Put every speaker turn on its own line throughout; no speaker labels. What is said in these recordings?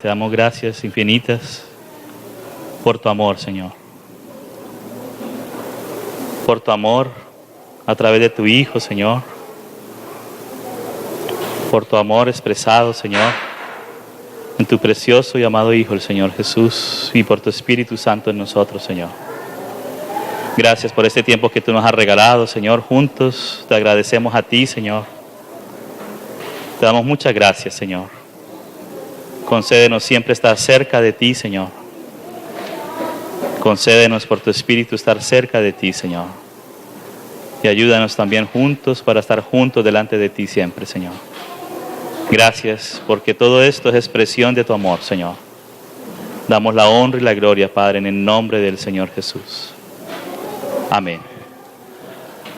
te damos gracias infinitas por tu amor, Señor. Por tu amor a través de tu Hijo, Señor. Por tu amor expresado, Señor, en tu precioso y amado Hijo, el Señor Jesús, y por tu Espíritu Santo en nosotros, Señor. Gracias por este tiempo que tú nos has regalado, Señor, juntos. Te agradecemos a ti, Señor. Te damos muchas gracias, Señor. Concédenos siempre estar cerca de ti, Señor. Concédenos por tu Espíritu estar cerca de ti, Señor. Y ayúdanos también juntos para estar juntos delante de ti siempre, Señor. Gracias, porque todo esto es expresión de tu amor, Señor. Damos la honra y la gloria, Padre, en el nombre del Señor Jesús. Amén.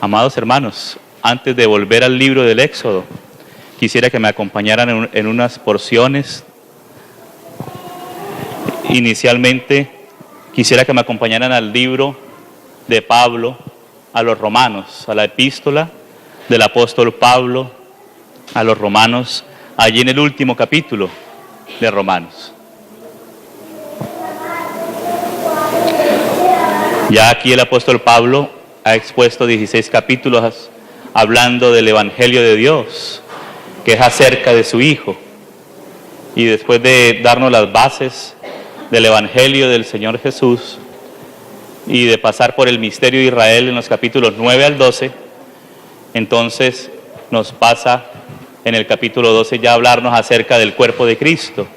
Amados hermanos, antes de volver al libro del Éxodo, quisiera que me acompañaran en unas porciones. Inicialmente, quisiera que me acompañaran al libro de Pablo a los Romanos, a la epístola del apóstol Pablo a los Romanos, allí en el último capítulo de Romanos. Ya aquí el apóstol Pablo ha expuesto 16 capítulos hablando del Evangelio de Dios, que es acerca de su Hijo. Y después de darnos las bases del Evangelio del Señor Jesús y de pasar por el misterio de Israel en los capítulos 9 al 12, entonces nos pasa en el capítulo 12 ya hablarnos acerca del cuerpo de Cristo,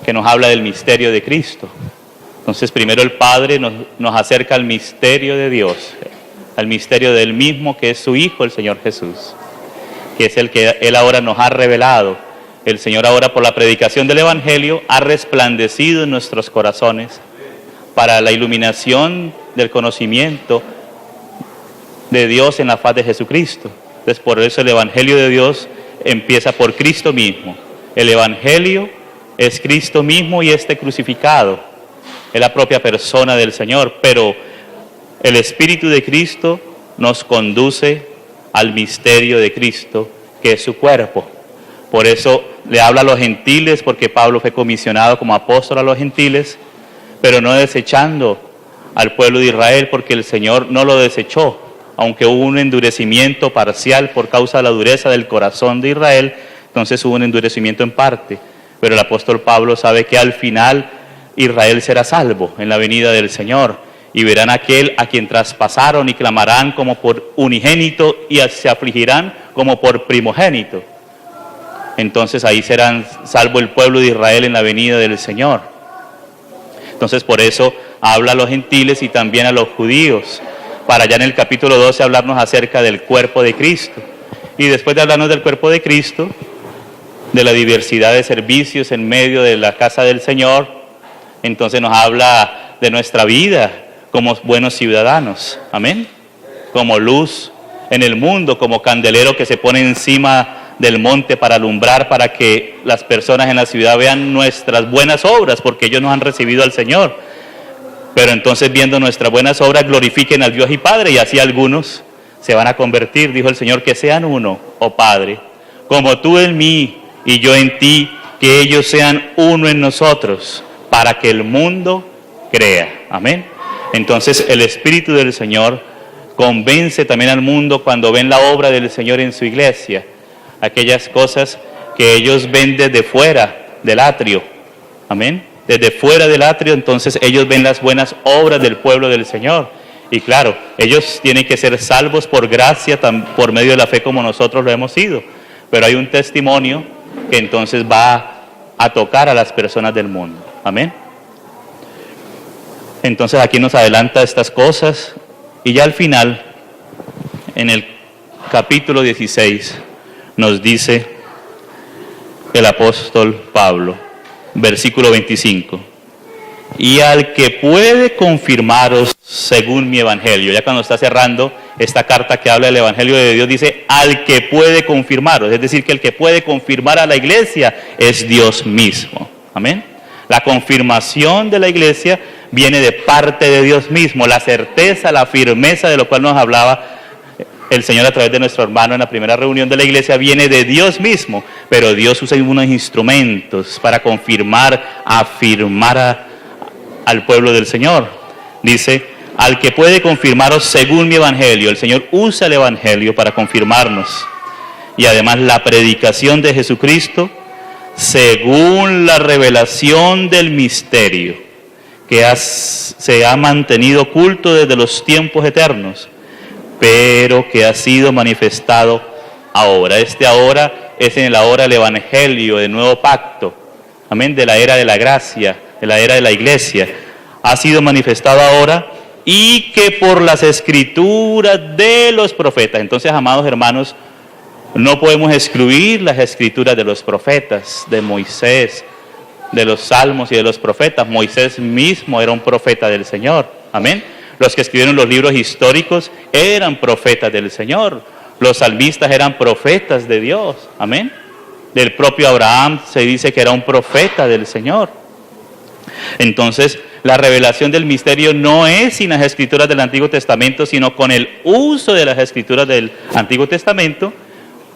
que nos habla del misterio de Cristo. Entonces primero el Padre nos acerca al misterio de Dios, al misterio del mismo que es su Hijo, el Señor Jesús, que es el que Él ahora nos ha revelado. El Señor ahora por la predicación del Evangelio ha resplandecido en nuestros corazones para la iluminación del conocimiento de Dios en la faz de Jesucristo. Entonces por eso el Evangelio de Dios empieza por Cristo mismo. El Evangelio es Cristo mismo y este crucificado. Es la propia persona del Señor, pero el Espíritu de Cristo nos conduce al misterio de Cristo, que es su cuerpo. Por eso le habla a los gentiles, porque Pablo fue comisionado como apóstol a los gentiles, pero no desechando al pueblo de Israel, porque el Señor no lo desechó, aunque hubo un endurecimiento parcial por causa de la dureza del corazón de Israel. Entonces hubo un endurecimiento en parte, pero el apóstol Pablo sabe que al final Israel será salvo en la venida del Señor, y verán a aquel a quien traspasaron y clamarán como por unigénito y se afligirán como por primogénito. Entonces ahí serán salvo el pueblo de Israel en la venida del Señor. Entonces por eso habla a los gentiles y también a los judíos, para ya en el capítulo 12 hablarnos acerca del cuerpo de Cristo. Y después de hablarnos del cuerpo de Cristo, de la diversidad de servicios en medio de la casa del Señor, entonces nos habla de nuestra vida como buenos ciudadanos, amén, como luz en el mundo, como candelero que se pone encima del monte para alumbrar, para que las personas en la ciudad vean nuestras buenas obras, porque ellos nos han recibido al Señor. Pero entonces viendo nuestras buenas obras glorifiquen al Dios y Padre, y así algunos se van a convertir, dijo el Señor, que sean uno, oh Padre, como tú en mí y yo en ti, que ellos sean uno en nosotros, para que el mundo crea, amén. Entonces el Espíritu del Señor convence también al mundo cuando ven la obra del Señor en su iglesia, aquellas cosas que ellos ven desde fuera del atrio, amén. Desde fuera del atrio, entonces ellos ven las buenas obras del pueblo del Señor. Y claro, ellos tienen que ser salvos por gracia, por medio de la fe como nosotros lo hemos sido. Pero hay un testimonio que entonces va a tocar a las personas del mundo. Amén. Entonces aquí nos adelanta estas cosas. Y ya al final, en el capítulo 16, nos dice el apóstol Pablo, versículo 25, y al que puede confirmaros según mi evangelio. Ya cuando está cerrando esta carta que habla del evangelio de Dios, dice al que puede confirmaros, es decir, que el que puede confirmar a la iglesia es Dios mismo, amén. La confirmación de la iglesia viene de parte de Dios mismo, la certeza, la firmeza de lo cual nos hablaba el Señor a través de nuestro hermano en la primera reunión de la iglesia viene de Dios mismo, pero Dios usa unos instrumentos para confirmar, afirmar al pueblo del Señor. Dice, al que puede confirmaros según mi evangelio. El Señor usa el evangelio para confirmarnos. Y además la predicación de Jesucristo según la revelación del misterio que se ha mantenido oculto desde los tiempos eternos, pero que ha sido manifestado ahora. Este ahora es en la hora del evangelio, del nuevo pacto, amén, de la era de la gracia, de la era de la iglesia. Ha sido manifestado ahora y que por las escrituras de los profetas. Entonces, amados hermanos, no podemos excluir las escrituras de los profetas, de Moisés, de los salmos y de los profetas. Moisés mismo era un profeta del Señor, amén. Los que escribieron los libros históricos eran profetas del Señor. Los salmistas eran profetas de Dios, amén. Del propio Abraham se dice que era un profeta del Señor. Entonces, la revelación del misterio no es sin las escrituras del Antiguo Testamento, sino con el uso de las escrituras del Antiguo Testamento.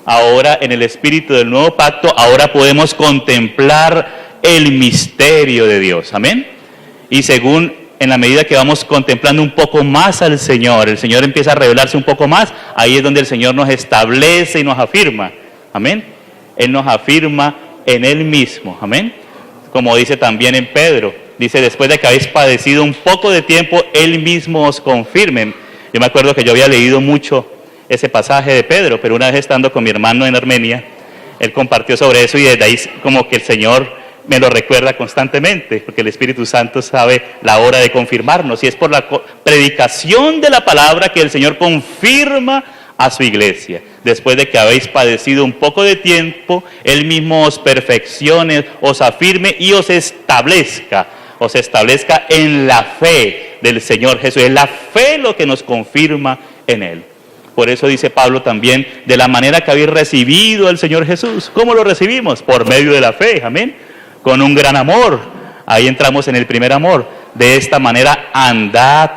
Ahora, en el espíritu del nuevo pacto, ahora podemos contemplar el misterio de Dios, amén. Y según, en la medida que vamos contemplando un poco más al Señor, el Señor empieza a revelarse un poco más, ahí es donde el Señor nos establece y nos afirma, amén. Él nos afirma en Él mismo, amén. Como dice también en Pedro, dice, después de que habéis padecido un poco de tiempo, Él mismo os confirme. Yo me acuerdo que yo había leído mucho ese pasaje de Pedro, pero una vez estando con mi hermano en Armenia, él compartió sobre eso y desde ahí como que el Señor me lo recuerda constantemente, porque el Espíritu Santo sabe la hora de confirmarnos, y es por la predicación de la palabra que el Señor confirma a su iglesia. Después de que habéis padecido un poco de tiempo, Él mismo os perfeccione, os afirme y os establezca en la fe del Señor Jesús. Es la fe lo que nos confirma en Él. Por eso dice Pablo también, de la manera que habéis recibido al Señor Jesús. ¿Cómo lo recibimos? Por medio de la fe, amén. Con un gran amor. Ahí entramos en el primer amor. De esta manera andad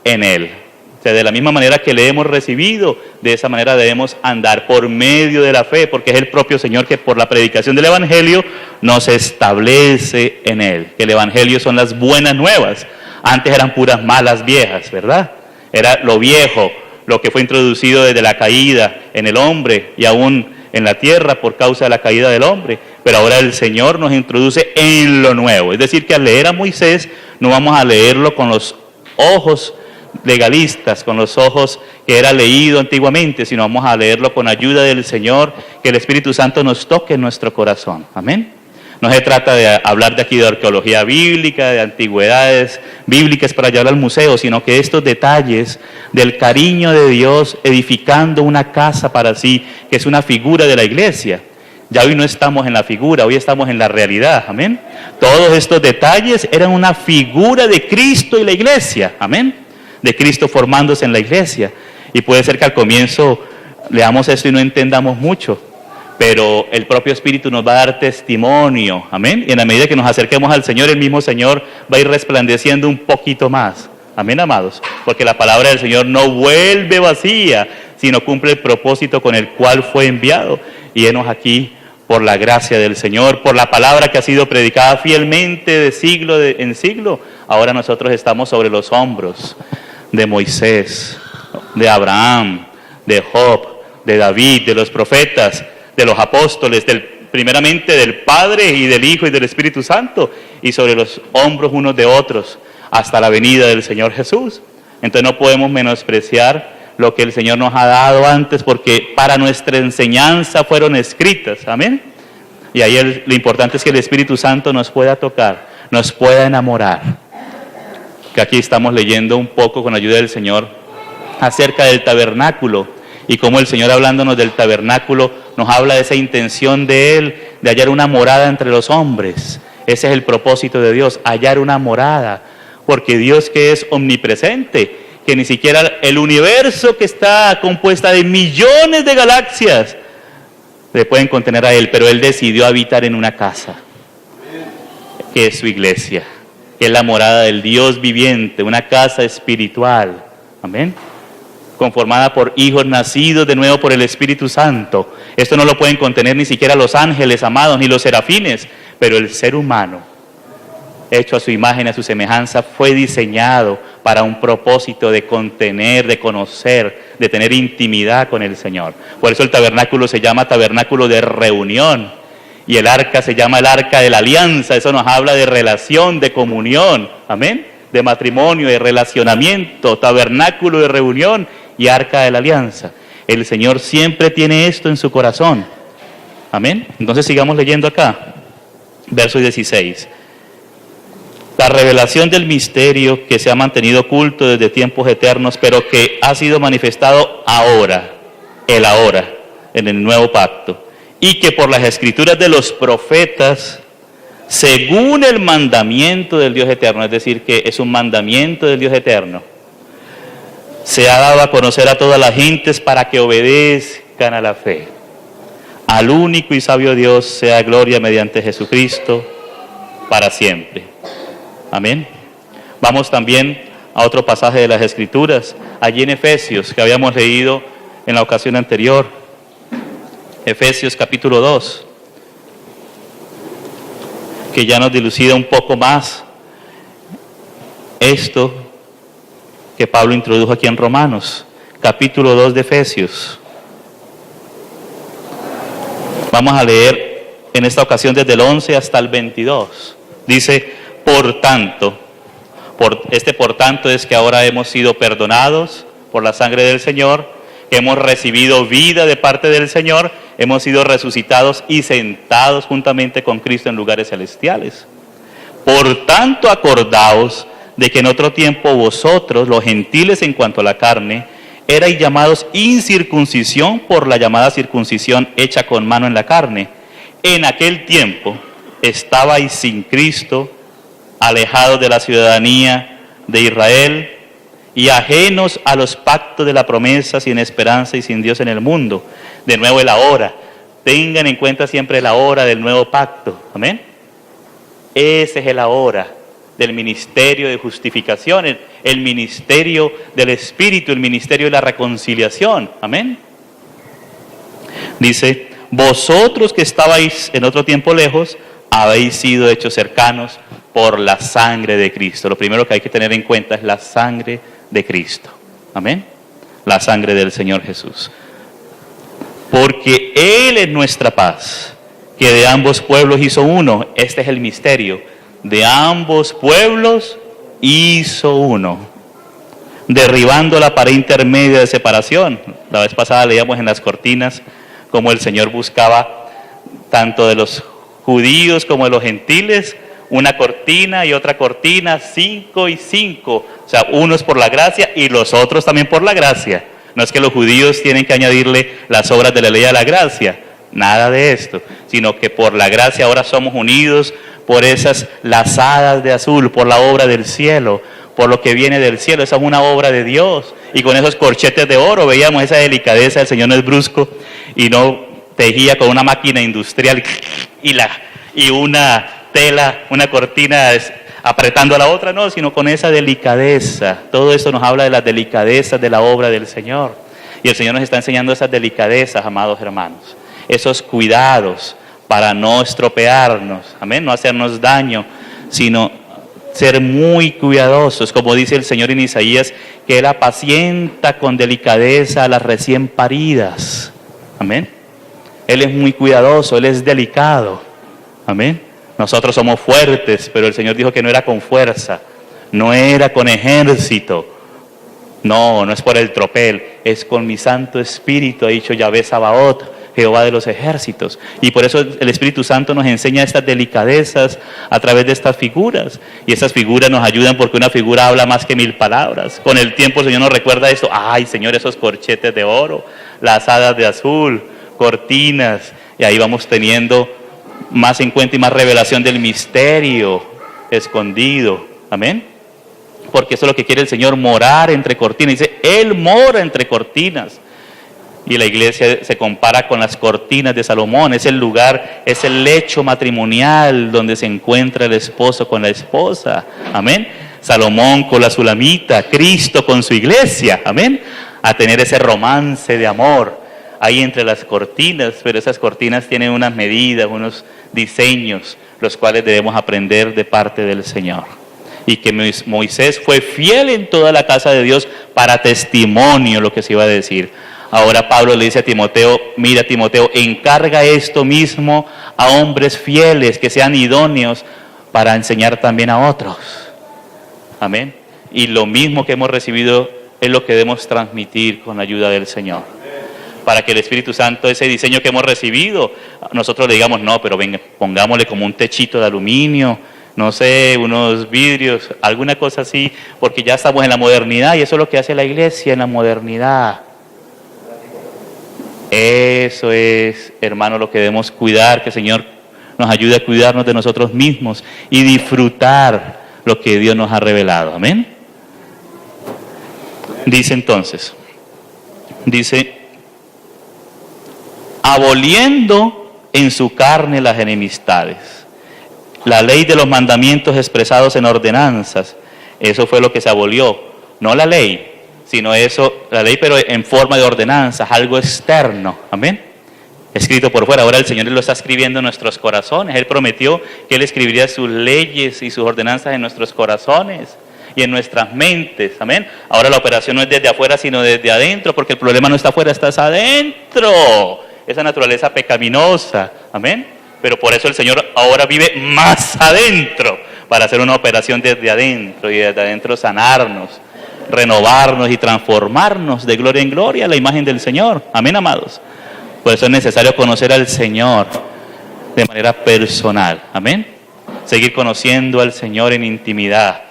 en Él. O sea, de la misma manera que le hemos recibido, de esa manera debemos andar por medio de la fe, porque es el propio Señor que por la predicación del Evangelio nos establece en Él. Que el Evangelio son las buenas nuevas. Antes eran puras malas viejas, ¿verdad? Era lo viejo, lo que fue introducido desde la caída en el hombre y aún en la tierra por causa de la caída del hombre. Pero ahora el Señor nos introduce en lo nuevo. Es decir, que al leer a Moisés no vamos a leerlo con los ojos legalistas, con los ojos que era leído antiguamente, sino vamos a leerlo con ayuda del Señor, que el Espíritu Santo nos toque en nuestro corazón. Amén. No se trata de hablar de aquí de arqueología bíblica, de antigüedades bíblicas para llevar al museo, sino que estos detalles del cariño de Dios edificando una casa para sí, que es una figura de la iglesia. Ya hoy no estamos en la figura, hoy estamos en la realidad, amén. Todos estos detalles eran una figura de Cristo y la iglesia, amén. De Cristo formándose en la iglesia. Y puede ser que al comienzo leamos esto y no entendamos mucho, pero el propio Espíritu nos va a dar testimonio, amén. Y en la medida que nos acerquemos al Señor, el mismo Señor va a ir resplandeciendo un poquito más, amén, amados. Porque la palabra del Señor no vuelve vacía, sino cumple el propósito con el cual fue enviado. Y henos aquí por la gracia del Señor, por la palabra que ha sido predicada fielmente de siglo en siglo. Ahora nosotros estamos sobre los hombros de Moisés, de Abraham, de Job, de David, de los profetas, de los apóstoles, primeramente del Padre y del Hijo y del Espíritu Santo, y sobre los hombros unos de otros, hasta la venida del Señor Jesús. Entonces no podemos menospreciar lo que el Señor nos ha dado antes, porque para nuestra enseñanza fueron escritas, amén. Y ahí lo importante es que el Espíritu Santo nos pueda tocar, nos pueda enamorar. Que aquí estamos leyendo un poco con ayuda del Señor acerca del tabernáculo, y cómo el Señor, hablándonos del tabernáculo, nos habla de esa intención de Él, de hallar una morada entre los hombres. Ese es el propósito de Dios, hallar una morada, porque Dios, que es omnipresente, que ni siquiera el universo, que está compuesta de millones de galaxias, le pueden contener a Él, pero Él decidió habitar en una casa, que es su iglesia, que es la morada del Dios viviente, una casa espiritual, amén. conformada por hijos nacidos de nuevo por el Espíritu Santo. Esto no lo pueden contener ni siquiera los ángeles amados, ni los serafines, pero el ser humano, hecho a su imagen, a su semejanza, fue diseñado para un propósito de contener, de conocer, de tener intimidad con el Señor. Por eso el tabernáculo se llama tabernáculo de reunión y el arca se llama el arca de la alianza. Eso nos habla de relación, de comunión, amén, de matrimonio, de relacionamiento, tabernáculo de reunión y arca de la alianza. El Señor siempre tiene esto en su corazón, amén. Entonces sigamos leyendo acá, verso 16. La revelación del misterio que se ha mantenido oculto desde tiempos eternos, pero que ha sido manifestado ahora, en el nuevo pacto, y que por las escrituras de los profetas, según el mandamiento del Dios eterno, es decir, que es un mandamiento del Dios eterno, se ha dado a conocer a todas las gentes para que obedezcan a la fe. Al único y sabio Dios sea gloria mediante Jesucristo para siempre. Amén. Vamos también a otro pasaje de las Escrituras, allí en Efesios, que habíamos leído en la ocasión anterior. Efesios capítulo 2, que ya nos dilucida un poco más esto que Pablo introdujo aquí en Romanos, capítulo 2 de Efesios. Vamos a leer en esta ocasión desde el 11 hasta el 22. Dice: por tanto es que ahora hemos sido perdonados por la sangre del Señor, que hemos recibido vida de parte del Señor, hemos sido resucitados y sentados juntamente con Cristo en lugares celestiales. Por tanto, acordaos de que en otro tiempo vosotros, los gentiles en cuanto a la carne, erais llamados incircuncisión por la llamada circuncisión hecha con mano en la carne. En aquel tiempo estabais sin Cristo, alejados de la ciudadanía de Israel y ajenos a los pactos de la promesa, sin esperanza y sin Dios en el mundo. De nuevo el ahora. Tengan en cuenta siempre el ahora del nuevo pacto. Amén. Ese es el ahora del ministerio de justificación, el ministerio del Espíritu, el ministerio de la reconciliación. Amén. Dice: vosotros que estabais en otro tiempo lejos, habéis sido hechos cercanos por la sangre de Cristo. Lo primero que hay que tener en cuenta es la sangre de Cristo. Amén. La sangre del Señor Jesús. Porque Él es nuestra paz, que de ambos pueblos hizo uno. Este es el misterio. De ambos pueblos hizo uno, derribando la pared intermedia de separación. La vez pasada leíamos en las cortinas cómo el Señor buscaba tanto de los judíos como de los gentiles una cortina y otra cortina, 5 y 5. O sea, unos por la gracia y los otros también por la gracia. No es que los judíos tienen que añadirle las obras de la ley a la gracia, nada de esto, sino que por la gracia ahora somos unidos por esas lazadas de azul, por la obra del cielo, por lo que viene del cielo. Esa es una obra de Dios. Y con esos corchetes de oro veíamos esa delicadeza. El Señor no es brusco y no tejía con una máquina industrial y una tela, una cortina apretando a la otra, no, sino con esa delicadeza. Todo eso nos habla de las delicadezas de la obra del Señor. Y el Señor nos está enseñando esas delicadezas, amados hermanos, esos cuidados para no estropearnos, amén, no hacernos daño, sino ser muy cuidadosos, como dice el Señor en Isaías, que Él apacienta con delicadeza a las recién paridas, amén. Él es muy cuidadoso, Él es delicado, amén. Nosotros somos fuertes, pero el Señor dijo que no era con fuerza, no era con ejército, no es por el tropel, es con mi Santo Espíritu, ha dicho Yahvé Sabaoth, Jehová de los ejércitos. Y por eso el Espíritu Santo nos enseña estas delicadezas a través de estas figuras. Y estas figuras nos ayudan porque una figura habla más que 1000 palabras. Con el tiempo el Señor nos recuerda esto. Ay, Señor, esos corchetes de oro, las hadas de azul, cortinas. Y ahí vamos teniendo más en cuenta y más revelación del misterio escondido. Amén. Porque eso es lo que quiere el Señor, morar entre cortinas. Dice, Él mora entre cortinas. Y la iglesia se compara con las cortinas de Salomón. Es el lugar, es el lecho matrimonial donde se encuentra el esposo con la esposa. Amén. Salomón con la sulamita, Cristo con su iglesia. Amén. a tener ese romance de amor ahí entre las cortinas, pero esas cortinas tienen unas medidas, unos diseños, los cuales debemos aprender de parte del Señor. Y que Moisés fue fiel en toda la casa de Dios para testimonio, lo que se iba a decir. Ahora Pablo le dice a Timoteo, mira Timoteo, encarga esto mismo a hombres fieles, que sean idóneos para enseñar también a otros. Amén. Y lo mismo que hemos recibido es lo que debemos transmitir con la ayuda del Señor. Para que el Espíritu Santo, ese diseño que hemos recibido, nosotros le digamos, no, pero venga, pongámosle como un techito de aluminio, no sé, unos vidrios, alguna cosa así, porque ya estamos en la modernidad y eso es lo que hace la iglesia en la modernidad. Eso es, hermano, lo que debemos cuidar, que el Señor nos ayude a cuidarnos de nosotros mismos y disfrutar lo que Dios nos ha revelado. Amén. Dice entonces, aboliendo en su carne las enemistades. La ley de los mandamientos expresados en ordenanzas, eso fue lo que se abolió, no la ley, sino eso, la ley pero en forma de ordenanzas, algo externo, amén, escrito por fuera. Ahora el Señor lo está escribiendo en nuestros corazones. Él prometió que Él escribiría sus leyes y sus ordenanzas en nuestros corazones y en nuestras mentes, amén. Ahora la operación no es desde afuera, sino desde adentro, porque el problema no está afuera, está adentro, esa naturaleza pecaminosa, amén. Pero por eso el Señor ahora vive más adentro, para hacer una operación desde adentro y desde adentro sanarnos, renovarnos y transformarnos de gloria en gloria a la imagen del Señor. Amén, amados. Por eso es necesario conocer al Señor de manera personal. Amén. Seguir conociendo al Señor en intimidad.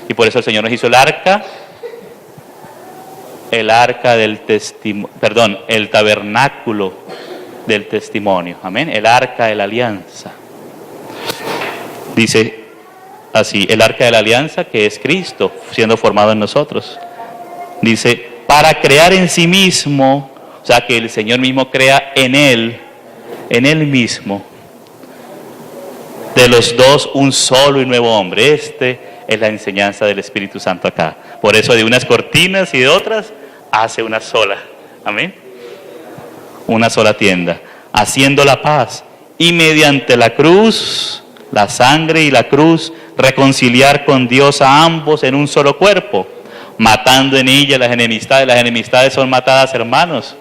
Y por eso el Señor nos hizo el tabernáculo del testimonio. Amén. El arca de la alianza. Dice así, el arca de la alianza, que es Cristo siendo formado en nosotros. Dice, para crear en sí mismo, o sea, que el Señor mismo crea en Él mismo, de los dos un solo y nuevo hombre. Es la enseñanza del Espíritu Santo acá. Por eso de unas cortinas y de otras hace una sola. Amén. Una sola tienda, haciendo la paz, y mediante la cruz, la sangre y la cruz, reconciliar con Dios a ambos en un solo cuerpo, matando en ella las enemistades. Las enemistades son matadas, hermanos,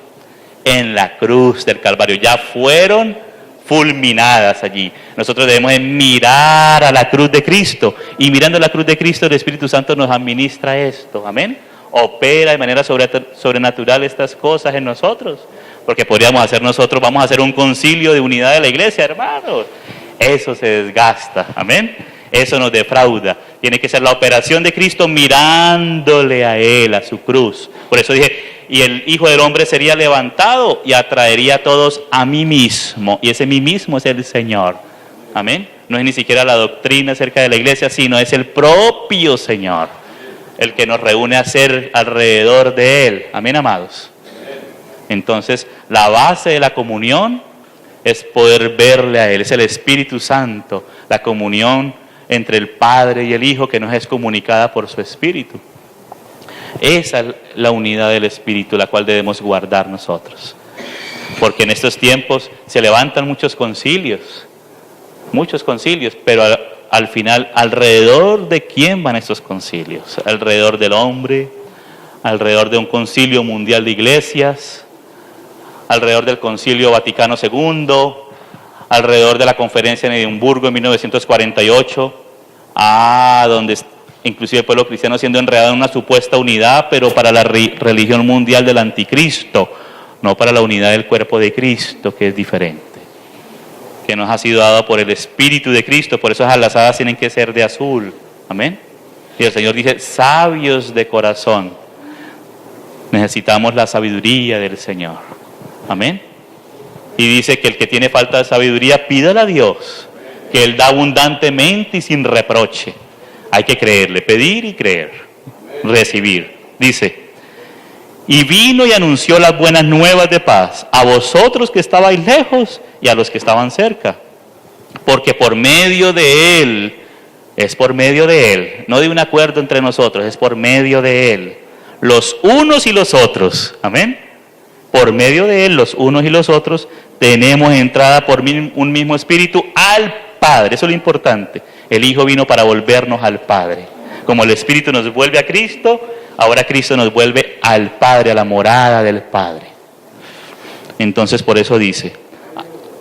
en la cruz del Calvario. Ya fueron fulminadas allí. Nosotros debemos mirar a la cruz de Cristo, y mirando la cruz de Cristo el Espíritu Santo nos administra esto. Amén. Opera de manera sobrenatural estas cosas en nosotros, porque podríamos hacer nosotros, vamos a hacer un concilio de unidad de la iglesia, hermanos. Eso se desgasta, amén. Eso nos defrauda. Tiene que ser la operación de Cristo mirándole a Él, a su cruz. Por eso dije, y el Hijo del Hombre sería levantado y atraería a todos a mí mismo. Y ese mí mismo es el Señor, amén. No es ni siquiera la doctrina acerca de la iglesia, sino es el propio Señor, el que nos reúne a ser alrededor de Él. Amén, amados. Entonces, la base de la comunión es poder verle a Él. Es el Espíritu Santo, la comunión entre el Padre y el Hijo que nos es comunicada por su Espíritu. Esa es la unidad del Espíritu, la cual debemos guardar nosotros. Porque en estos tiempos se levantan muchos concilios, pero al final, ¿alrededor de quién van estos concilios? Alrededor del hombre, alrededor de un concilio mundial de iglesias, alrededor del Concilio Vaticano II, alrededor de la conferencia en Edimburgo en 1948, donde inclusive el pueblo cristiano siendo enredado en una supuesta unidad, pero para la religión mundial del anticristo, no para la unidad del cuerpo de Cristo, que es diferente, que nos ha sido dado por el Espíritu de Cristo. Por eso las lazadas tienen que ser de azul, amén. Y el Señor dice, sabios de corazón. Necesitamos la sabiduría del Señor, amén. Y dice que el que tiene falta de sabiduría, pídala a Dios, que Él da abundantemente y sin reproche. Hay que creerle, pedir y creer, recibir. Dice, y vino y anunció las buenas nuevas de paz a vosotros que estabais lejos y a los que estaban cerca, porque por medio de Él, es por medio de Él, no de un acuerdo entre nosotros, es por medio de Él, los unos y los otros. Amén. Por medio de Él, los unos y los otros, tenemos entrada por un mismo Espíritu al Padre. Eso es lo importante. El Hijo vino para volvernos al Padre. Como el Espíritu nos vuelve a Cristo, ahora Cristo nos vuelve al Padre, a la morada del Padre. Entonces por eso dice,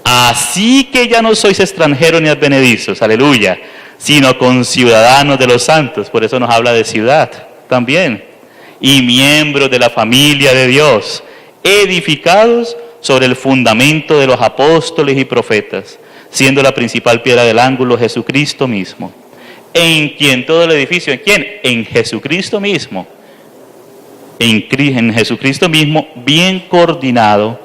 así que ya no sois extranjeros ni advenedizos, aleluya, sino conciudadanos de los santos. Por eso nos habla de ciudad también. Y miembros de la familia de Dios, edificados sobre el fundamento de los apóstoles y profetas, siendo la principal piedra del ángulo Jesucristo mismo, en quien todo el edificio, ¿en quién? En Jesucristo mismo, en Jesucristo mismo, bien coordinado,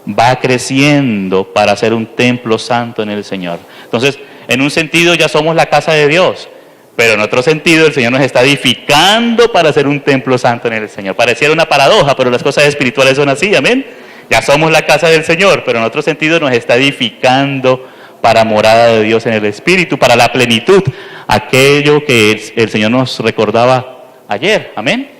va creciendo para ser un templo santo en el Señor. Entonces, en un sentido ya somos la casa de Dios, pero en otro sentido el Señor nos está edificando para ser un templo santo en el Señor. Pareciera una paradoja, pero las cosas espirituales son así, amén. Ya somos la casa del Señor, pero en otro sentido nos está edificando para morada de Dios en el Espíritu, para la plenitud, aquello que el Señor nos recordaba ayer, amén.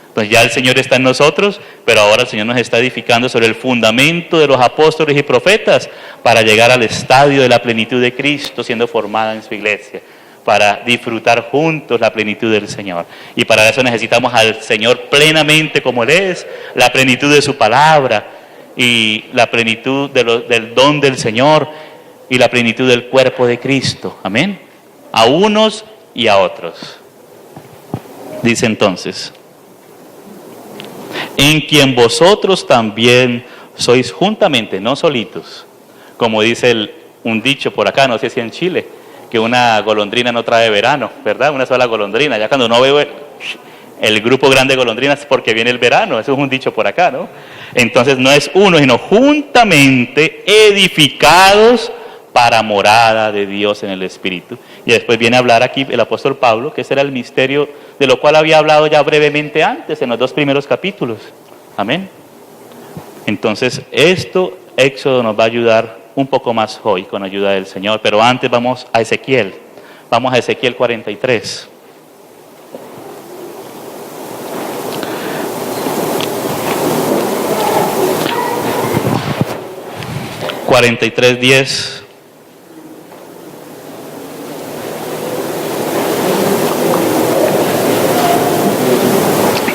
Entonces ya el Señor está en nosotros, pero ahora el Señor nos está edificando sobre el fundamento de los apóstoles y profetas para llegar al estadio de la plenitud de Cristo siendo formada en su iglesia, para disfrutar juntos la plenitud del Señor. Y para eso necesitamos al Señor plenamente como Él es, la plenitud de su palabra y la plenitud del don del Señor y la plenitud del cuerpo de Cristo. Amén. A unos y a otros. Dice entonces, en quien vosotros también sois juntamente, no solitos, como dice un dicho por acá, no sé si en Chile, que una golondrina no trae verano, ¿verdad? Una sola golondrina. Ya cuando no veo el grupo grande de golondrinas es porque viene el verano, eso es un dicho por acá, ¿no? Entonces no es uno, sino juntamente edificados para morada de Dios en el Espíritu. Y después viene a hablar aquí el apóstol Pablo, que ese era el misterio de lo cual había hablado ya brevemente antes, en los 2 primeros capítulos. Amén. Entonces esto, Éxodo nos va a ayudar un poco más hoy con ayuda del Señor, pero antes vamos a Ezequiel. Vamos a Ezequiel 43. (43:10)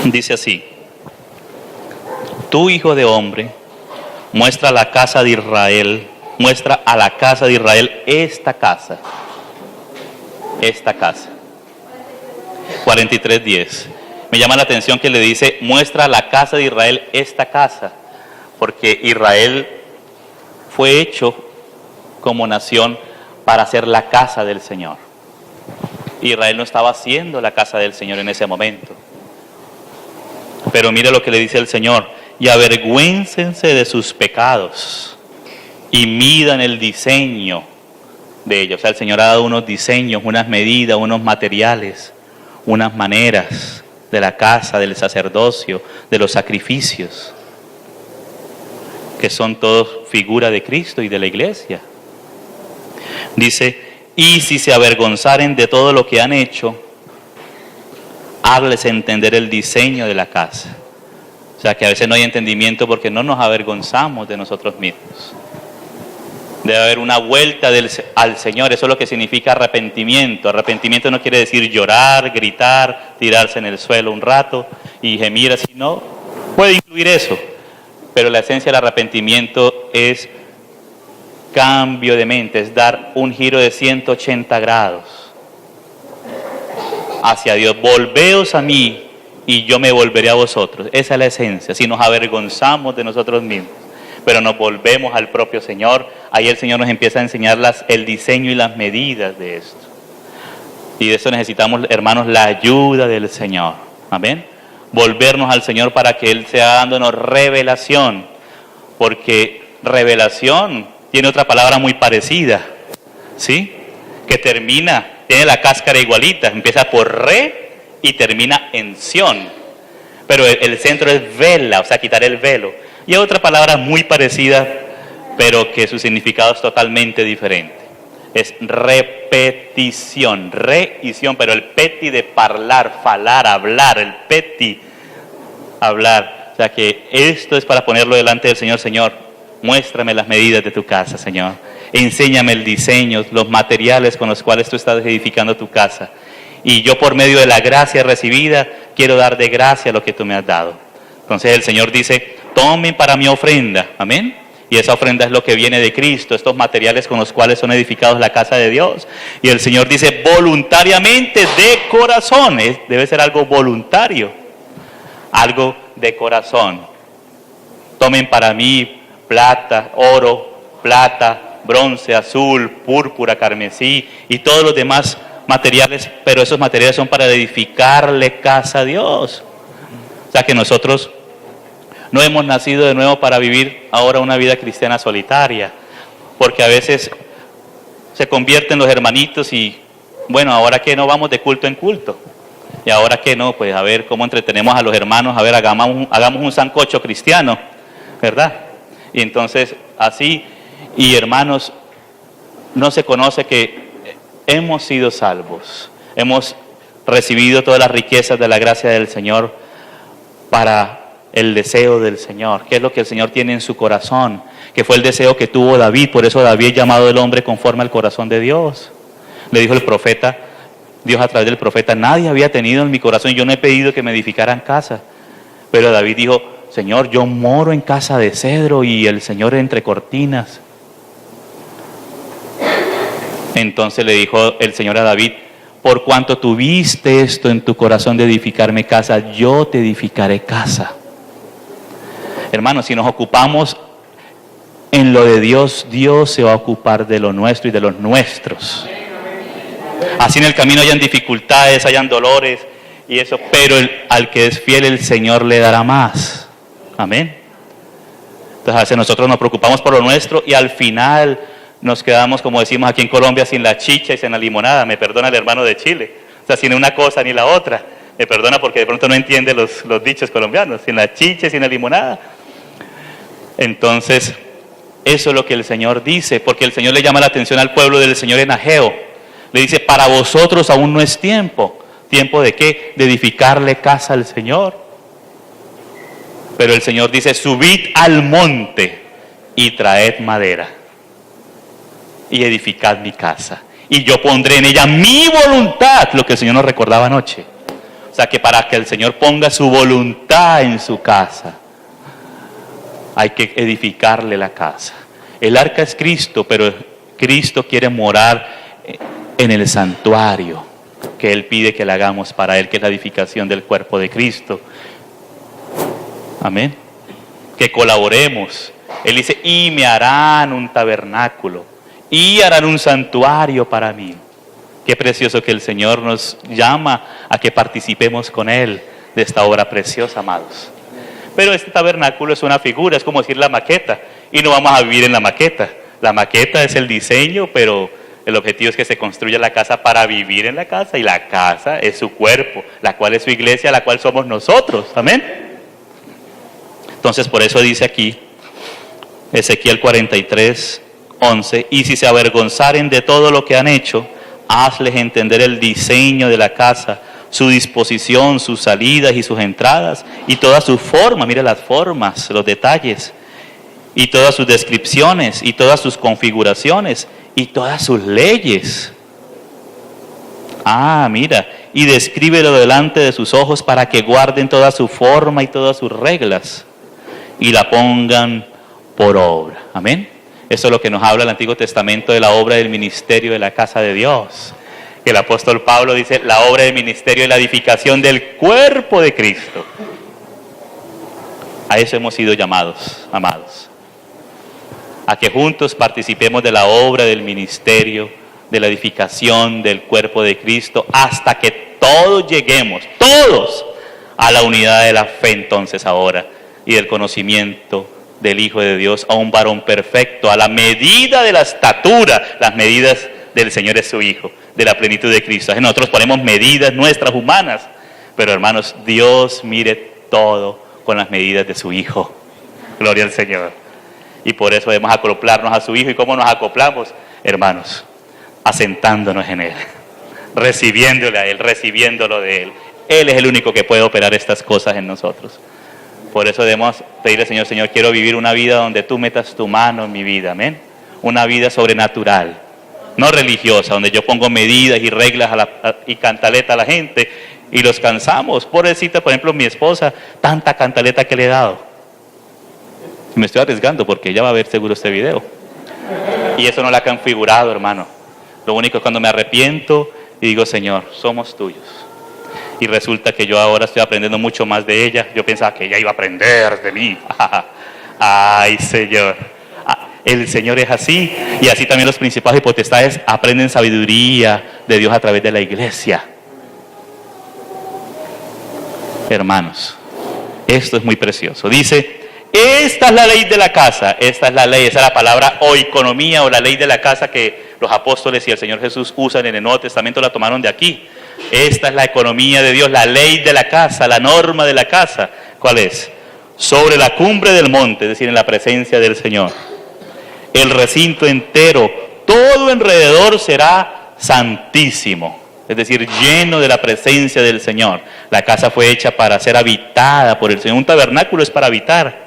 dice así: Tú, hijo de hombre, muestra a la casa de Israel esta casa. 43:10. Me llama la atención que le dice, muestra a la casa de Israel esta casa, porque Israel fue hecho como nación para ser la casa del Señor. Israel no estaba haciendo la casa del Señor en ese momento. Pero mire lo que le dice el Señor: y avergüéncense de sus pecados y midan el diseño de ellos. O sea, el Señor ha dado unos diseños, unas medidas, unos materiales, unas maneras de la casa, del sacerdocio, de los sacrificios, que son todos figura de Cristo y de la iglesia. Dice, y si se avergonzaren de todo lo que han hecho, hazles entender el diseño de la casa. O sea, que a veces no hay entendimiento porque no nos avergonzamos de nosotros mismos. Debe haber una vuelta al Señor, eso es lo que significa arrepentimiento. Arrepentimiento no quiere decir llorar, gritar, tirarse en el suelo un rato y gemir así, no. Puede incluir eso, pero la esencia del arrepentimiento es cambio de mente, es dar un giro de 180 grados hacia Dios. Volveos a mí y yo me volveré a vosotros. Esa es la esencia. Si nos avergonzamos de nosotros mismos, pero nos volvemos al propio Señor, ahí el Señor nos empieza a enseñar el diseño y las medidas de esto. Y de eso necesitamos, hermanos, la ayuda del Señor. Amén. Volvernos al Señor para que Él sea dándonos revelación, porque revelación tiene otra palabra muy parecida, ¿sí? Que tiene la cáscara igualita, empieza por re y termina en Sión, pero el centro es vela, o sea, quitar el velo. Y hay otra palabra muy parecida, pero que su significado es totalmente diferente. Es repetición, re y sion, pero el peti de parlar, falar, hablar, el peti hablar. O sea que esto es para ponerlo delante del Señor. Señor, muéstrame las medidas de tu casa, Señor. Enséñame el diseño, los materiales con los cuales tú estás edificando tu casa. Y yo, por medio de la gracia recibida, quiero dar de gracia lo que tú me has dado. Entonces el Señor dice, tomen para mi ofrenda, amén. Y esa ofrenda es lo que viene de Cristo, estos materiales con los cuales son edificados la casa de Dios. Y el Señor dice, voluntariamente, de corazón. Debe ser algo voluntario, algo de corazón. Tomen para mí plata, oro, plata, bronce, azul, púrpura, carmesí y todos los demás materiales, pero esos materiales son para edificarle casa a Dios. O sea que nosotros no hemos nacido de nuevo para vivir ahora una vida cristiana solitaria, porque a veces se convierten los hermanitos y, bueno, ahora que no vamos de culto en culto, y ahora que no, pues a ver cómo entretenemos a los hermanos, a ver, hagamos un sancocho cristiano, ¿verdad? Y entonces así, y hermanos, no se conoce que hemos sido salvos, hemos recibido todas las riquezas de la gracia del Señor para el deseo del Señor, que es lo que el Señor tiene en su corazón, que fue el deseo que tuvo David. Por eso David es llamado el hombre conforme al corazón de Dios. Le dijo el profeta, Dios a través del profeta, nadie había tenido en mi corazón, yo no he pedido que me edificaran casa. Pero David dijo, Señor, yo moro en casa de cedro y el Señor entre cortinas. Entonces le dijo el Señor a David, por cuanto tuviste esto en tu corazón de edificarme casa, yo te edificaré casa. Hermanos, si nos ocupamos en lo de Dios, Dios se va a ocupar de lo nuestro y de los nuestros. Así en el camino hayan dificultades, hayan dolores y eso, pero al que es fiel el Señor le dará más. Amén. Entonces a veces nosotros nos preocupamos por lo nuestro y al final nos quedamos, como decimos aquí en Colombia, sin la chicha y sin la limonada. Me perdona el hermano de Chile. O sea, sin una cosa ni la otra. Me perdona porque de pronto no entiende los dichos colombianos. Sin la chicha y sin la limonada. Entonces, eso es lo que el Señor dice, porque el Señor le llama la atención al pueblo del Señor en Ageo. Le dice, para vosotros aún no es tiempo. ¿Tiempo de qué? De edificarle casa al Señor. Pero el Señor dice, subid al monte y traed madera y edificad mi casa. Y yo pondré en ella mi voluntad, lo que el Señor nos recordaba anoche. O sea que para que el Señor ponga su voluntad en su casa, hay que edificarle la casa. El arca es Cristo, pero Cristo quiere morar en el santuario que Él pide que le hagamos para Él, que es la edificación del cuerpo de Cristo. Amén. Que colaboremos. Él dice, y me harán un tabernáculo, y harán un santuario para mí. Qué precioso que el Señor nos llama a que participemos con Él de esta obra preciosa, amados. Pero este tabernáculo es una figura, es como decir la maqueta, y no vamos a vivir en la maqueta. La maqueta es el diseño, pero el objetivo es que se construya la casa para vivir en la casa, y la casa es su cuerpo, la cual es su iglesia, la cual somos nosotros. Amén. Entonces por eso dice aquí, Ezequiel 43:11, y si se avergonzaren de todo lo que han hecho, hazles entender el diseño de la casa, su disposición, sus salidas y sus entradas, y todas sus formas, mira las formas, los detalles, y todas sus descripciones, y todas sus configuraciones, y todas sus leyes. Mira, y descríbelo delante de sus ojos para que guarden toda su forma y todas sus reglas, y la pongan por obra. Amén. Eso es lo que nos habla el Antiguo Testamento de la obra del ministerio de la casa de Dios. Que el apóstol Pablo dice, la obra del ministerio es la edificación del cuerpo de Cristo. A eso hemos sido llamados, amados. A que juntos participemos de la obra del ministerio, de la edificación del cuerpo de Cristo, hasta que todos lleguemos, todos, a la unidad de la fe entonces ahora, y del conocimiento del Hijo de Dios, a un varón perfecto, a la medida de la estatura. Las medidas del Señor es su Hijo, de la plenitud de Cristo. Nosotros ponemos medidas nuestras humanas, pero hermanos, Dios mire todo con las medidas de su Hijo. Gloria al Señor. Y por eso debemos acoplarnos a su Hijo. ¿Y cómo nos acoplamos? Hermanos, asentándonos en Él, recibiéndole a Él, recibiéndolo de Él. Él es el único que puede operar estas cosas en nosotros. Por eso debemos pedirle al Señor, Señor, quiero vivir una vida donde tú metas tu mano en mi vida, amén. Una vida sobrenatural, no religiosa, donde yo pongo medidas y reglas y cantaleta a la gente y los cansamos. Pobrecita, por ejemplo, mi esposa, tanta cantaleta que le he dado. Me estoy arriesgando porque ella va a ver seguro este video. Y eso no la ha configurado, hermano. Lo único es cuando me arrepiento y digo, Señor, somos tuyos. Y resulta que yo ahora estoy aprendiendo mucho más de ella. Yo pensaba que ella iba a aprender de mí. Ay, Señor. El Señor es así. Y así también los principados y potestades aprenden sabiduría de Dios a través de la iglesia. Hermanos, esto es muy precioso. Dice, esta es la ley de la casa. Esta es la ley, esa es la palabra oikonomía o la ley de la casa que los apóstoles y el Señor Jesús usan en el Nuevo Testamento, la tomaron de aquí. Esta es la economía de Dios, la ley de la casa, la norma de la casa. ¿Cuál es? Sobre la cumbre del monte, es decir, en la presencia del Señor. El recinto entero, todo alrededor será santísimo, es decir, lleno de la presencia del Señor. La casa fue hecha para ser habitada por el Señor. Un tabernáculo es para habitar.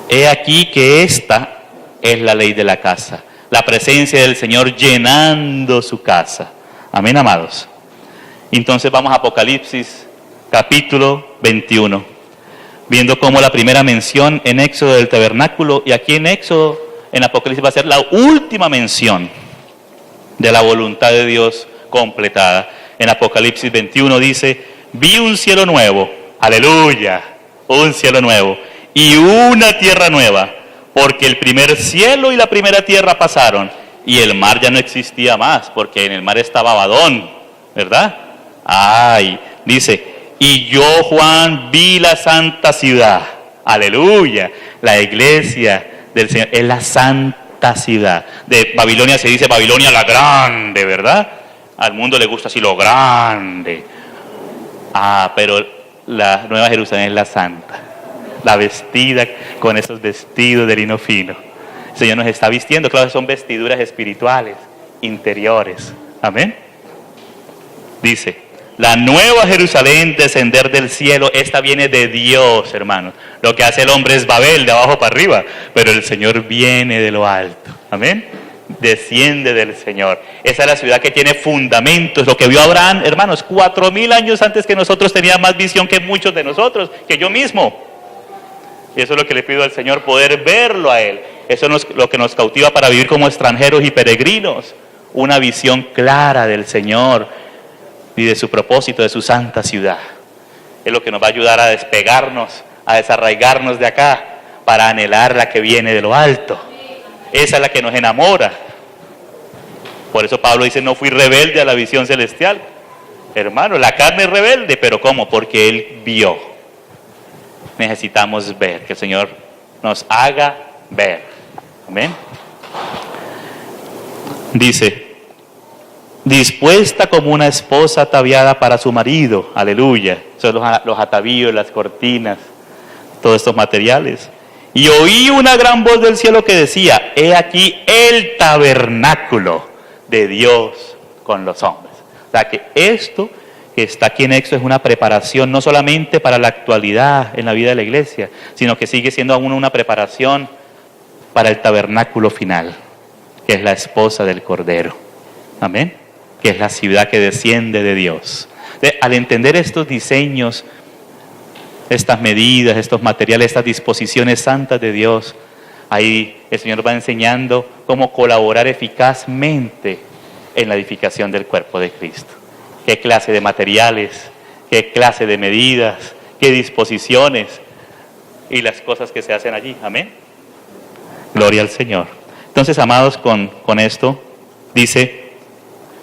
He aquí que esta es la ley de la casa, la presencia del Señor llenando su casa. Amén, amados. Entonces vamos a Apocalipsis capítulo 21, viendo cómo la primera mención en Éxodo del tabernáculo, y aquí en Éxodo, en Apocalipsis va a ser la última mención de la voluntad de Dios completada. En Apocalipsis 21 dice, vi un cielo nuevo, aleluya, un cielo nuevo, y una tierra nueva, porque el primer cielo y la primera tierra pasaron, y el mar ya no existía más, porque en el mar estaba Abadón, ¿verdad? Ay, dice, y yo, Juan, vi la santa ciudad, aleluya, la iglesia del Señor, es la santa ciudad. De Babilonia se dice Babilonia la grande, ¿verdad? Al mundo le gusta así lo grande. Pero la Nueva Jerusalén es la santa, la vestida con esos vestidos de lino fino. El Señor nos está vistiendo, claro, son vestiduras espirituales, interiores. Amén. Dice, la nueva Jerusalén descender del cielo, esta viene de Dios, hermanos. Lo que hace el hombre es Babel, de abajo para arriba, pero el Señor viene de lo alto. Amén. Desciende del Señor. Esa es la ciudad que tiene fundamentos. Lo que vio Abraham, hermanos, 4,000 años antes que nosotros, tenía más visión que muchos de nosotros, que yo mismo. Y eso es lo que le pido al Señor, poder verlo a Él. Eso es lo que nos cautiva para vivir como extranjeros y peregrinos. Una visión clara del Señor y de su propósito, de su santa ciudad. Es lo que nos va a ayudar a despegarnos, a desarraigarnos de acá, para anhelar la que viene de lo alto. Esa es la que nos enamora. Por eso Pablo dice, no fui rebelde a la visión celestial. Hermano, la carne es rebelde, pero ¿cómo? Porque Él vio. Necesitamos ver, que el Señor nos haga ver. Amén. Dice, dispuesta como una esposa ataviada para su marido. Aleluya. Son los atavíos, las cortinas, todos estos materiales. Y oí una gran voz del cielo que decía, he aquí el tabernáculo de Dios con los hombres. O sea que esto que está aquí en Éxodo es una preparación no solamente para la actualidad en la vida de la iglesia, sino que sigue siendo aún una preparación para el tabernáculo final, que es la esposa del Cordero. Amén. Que es la ciudad que desciende de Dios. Al entender estos diseños, estas medidas, estos materiales, estas disposiciones santas de Dios, ahí el Señor va enseñando cómo colaborar eficazmente en la edificación del cuerpo de Cristo. Qué clase de materiales, qué clase de medidas, qué disposiciones y las cosas que se hacen allí. Amén. Gloria al Señor. Entonces, amados, con esto dice,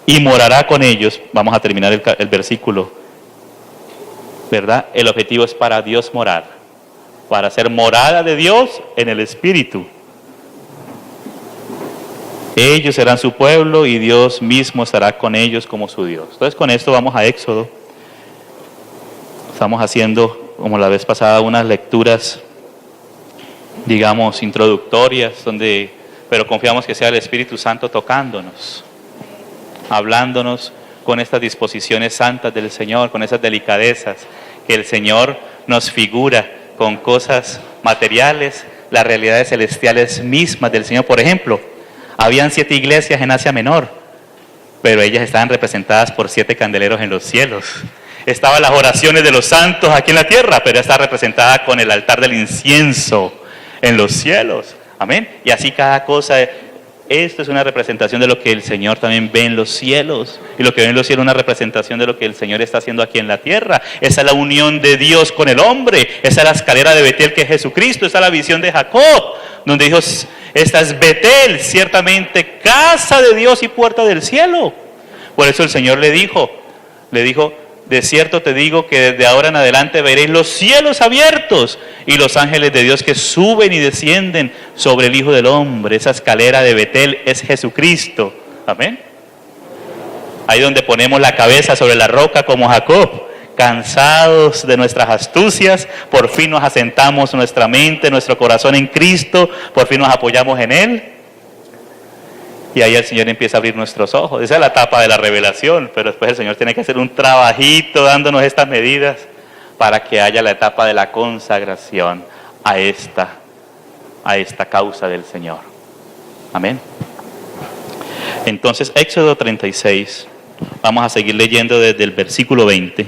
y morará con ellos. Vamos a terminar el versículo, ¿verdad? El objetivo es para Dios morar, para ser morada de Dios en el Espíritu. Ellos serán su pueblo y Dios mismo estará con ellos como su Dios. Entonces con esto vamos a Éxodo. Estamos haciendo, como la vez pasada, unas lecturas, digamos, introductorias, pero confiamos que sea el Espíritu Santo tocándonos, hablándonos con estas disposiciones santas del Señor, con esas delicadezas, que el Señor nos figura con cosas materiales las realidades celestiales mismas del Señor. Por ejemplo, habían 7 iglesias en Asia Menor, pero ellas estaban representadas por 7 candeleros en los cielos. Estaban las oraciones de los santos aquí en la tierra, pero está representada con el altar del incienso en los cielos. Amén. Y así cada cosa. Esto es una representación de lo que el Señor también ve en los cielos. Y lo que ve en los cielos es una representación de lo que el Señor está haciendo aquí en la tierra. Esa es la unión de Dios con el hombre. Esa es la escalera de Betel, que es Jesucristo. Esa es la visión de Jacob, donde dijo: esta es Betel, ciertamente casa de Dios y puerta del cielo. Por eso el Señor le dijo: de cierto te digo que desde ahora en adelante veréis los cielos abiertos y los ángeles de Dios que suben y descienden sobre el Hijo del Hombre. Esa escalera de Betel es Jesucristo. Amén. Ahí donde ponemos la cabeza sobre la roca como Jacob, cansados de nuestras astucias, por fin nos asentamos nuestra mente, nuestro corazón en Cristo, por fin nos apoyamos en Él. Y ahí el Señor empieza a abrir nuestros ojos. Esa es la etapa de la revelación, pero después el Señor tiene que hacer un trabajito dándonos estas medidas para que haya la etapa de la consagración a esta causa del Señor. Amén. Entonces, Éxodo 36, vamos a seguir leyendo desde el versículo 20.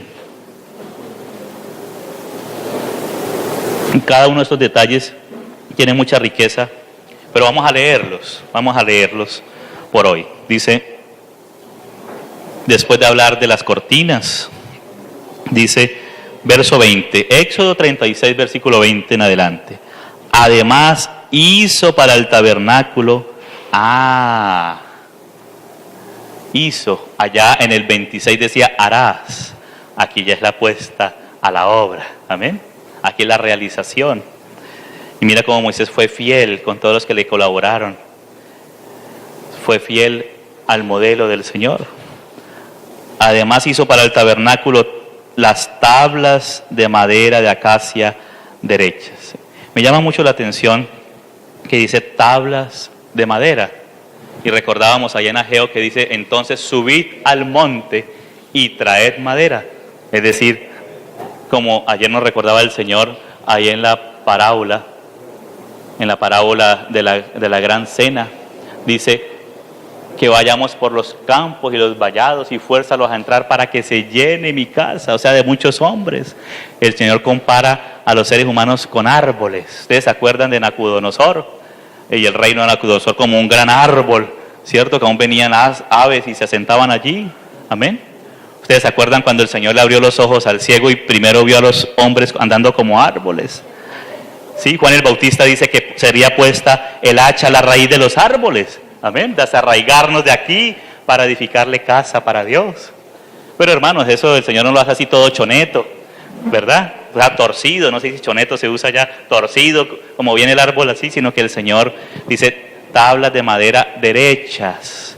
Cada uno de estos detalles tiene mucha riqueza, pero vamos a leerlos por hoy. Dice, después de hablar de las cortinas, dice, verso 20, Éxodo 36, versículo 20 en adelante. Además hizo para el tabernáculo, hizo, allá en el 26 decía harás, aquí ya es la puesta a la obra, amén, aquí es la realización. Y mira cómo Moisés fue fiel con todos los que le colaboraron, fue fiel al modelo del Señor. Además hizo para el tabernáculo las tablas de madera de acacia derechas. Me llama mucho la atención que dice tablas de madera. Y recordábamos allá en Ageo que dice, entonces subid al monte y traed madera. Es decir, como ayer nos recordaba el Señor ahí en la parábola de la gran cena, dice que vayamos por los campos y los vallados y fuérzalos a entrar para que se llene mi casa, o sea, de muchos hombres. El Señor compara a los seres humanos con árboles. ¿Ustedes se acuerdan de Nabucodonosor? Y el reino de Nabucodonosor como un gran árbol, ¿cierto? Que aún venían aves y se asentaban allí. Amén. ¿Ustedes se acuerdan cuando el Señor le abrió los ojos al ciego y primero vio a los hombres andando como árboles? Sí, Juan el Bautista dice que sería puesta el hacha a la raíz de los árboles. Amén, desarraigarnos de aquí para edificarle casa para Dios. Pero hermanos, eso el Señor no lo hace así todo choneto, ¿verdad? O sea, torcido, no sé si choneto se usa ya, torcido, como viene el árbol así, sino que el Señor dice tablas de madera derechas,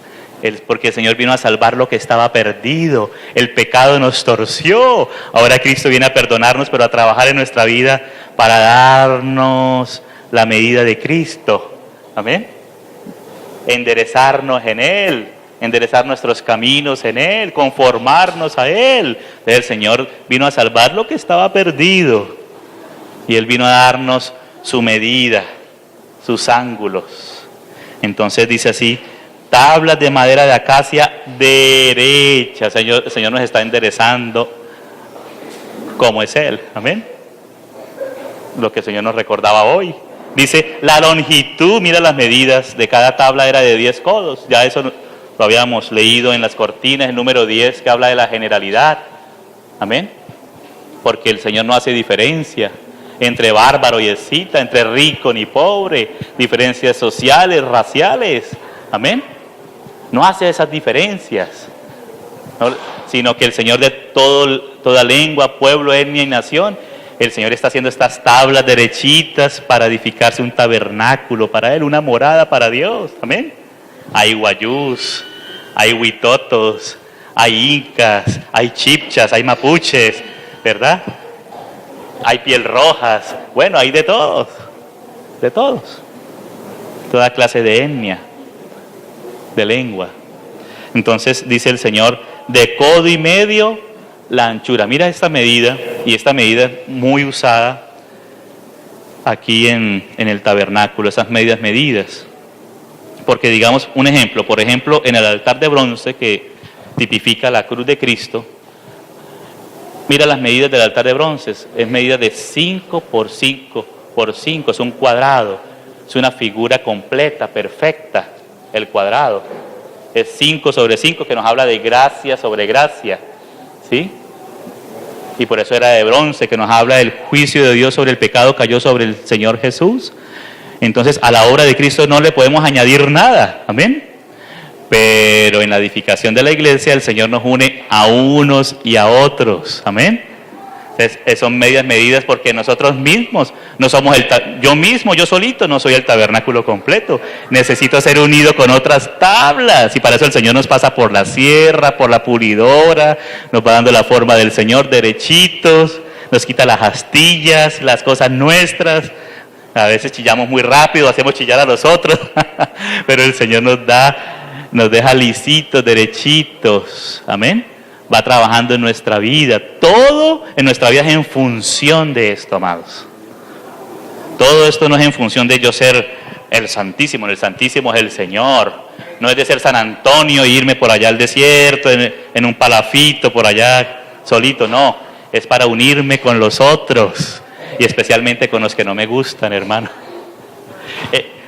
porque el Señor vino a salvar lo que estaba perdido. El pecado nos torció, ahora Cristo viene a perdonarnos, pero a trabajar en nuestra vida para darnos la medida de Cristo. Amén. Enderezarnos en Él, enderezar nuestros caminos en Él, conformarnos a Él. El Señor vino a salvar lo que estaba perdido y Él vino a darnos su medida, sus ángulos. Entonces dice así, tablas de madera de acacia derechas. El Señor nos está enderezando como es Él, amén. Lo que el Señor nos recordaba hoy. Dice, la longitud, mira las medidas de cada tabla era de 10 codos. Ya eso lo habíamos leído en las cortinas, el número 10 que habla de la generalidad. Amén. Porque el Señor no hace diferencia entre bárbaro y escita, entre rico ni pobre, diferencias sociales, raciales. Amén. No hace esas diferencias, ¿no? Sino que el Señor de toda lengua, pueblo, etnia y nación, el Señor está haciendo estas tablas derechitas para edificarse un tabernáculo para Él, una morada para Dios. Amén. Hay guayús, hay huitotos, hay incas, hay chipchas, hay mapuches, ¿verdad? Hay piel rojas, bueno, hay de todos, toda clase de etnia, de lengua. Entonces dice el Señor, de codo y medio la anchura. Mira esta medida. Y esta medida es muy usada aquí en el tabernáculo, esas medidas. Porque digamos, un ejemplo, por ejemplo, en el altar de bronce que tipifica la cruz de Cristo, mira las medidas del altar de bronce, es medida de 5 por 5 por 5, es un cuadrado, es una figura completa, perfecta, el cuadrado. Es 5 sobre 5 que nos habla de gracia sobre gracia, ¿sí? Y por eso era de bronce, que nos habla del juicio de Dios sobre el pecado cayó sobre el Señor Jesús. Entonces a la obra de Cristo no le podemos añadir nada, amén. Pero en la edificación de la iglesia el Señor nos une a unos y a otros, amén. Entonces son medidas porque nosotros mismos no somos yo solito no soy el tabernáculo completo. Necesito ser unido con otras tablas y para eso el Señor nos pasa por la sierra, por la pulidora, nos va dando la forma del Señor derechitos, nos quita las astillas, las cosas nuestras. A veces chillamos muy rápido, hacemos chillar a los otros, pero el Señor nos deja lisitos, derechitos, amén. Va trabajando en nuestra vida, todo en nuestra vida es en función de esto, amados. Todo esto no es en función de yo ser el Santísimo es el Señor. No es de ser San Antonio e irme por allá al desierto, en un palafito, por allá solito, no. Es para unirme con los otros y especialmente con los que no me gustan, hermano.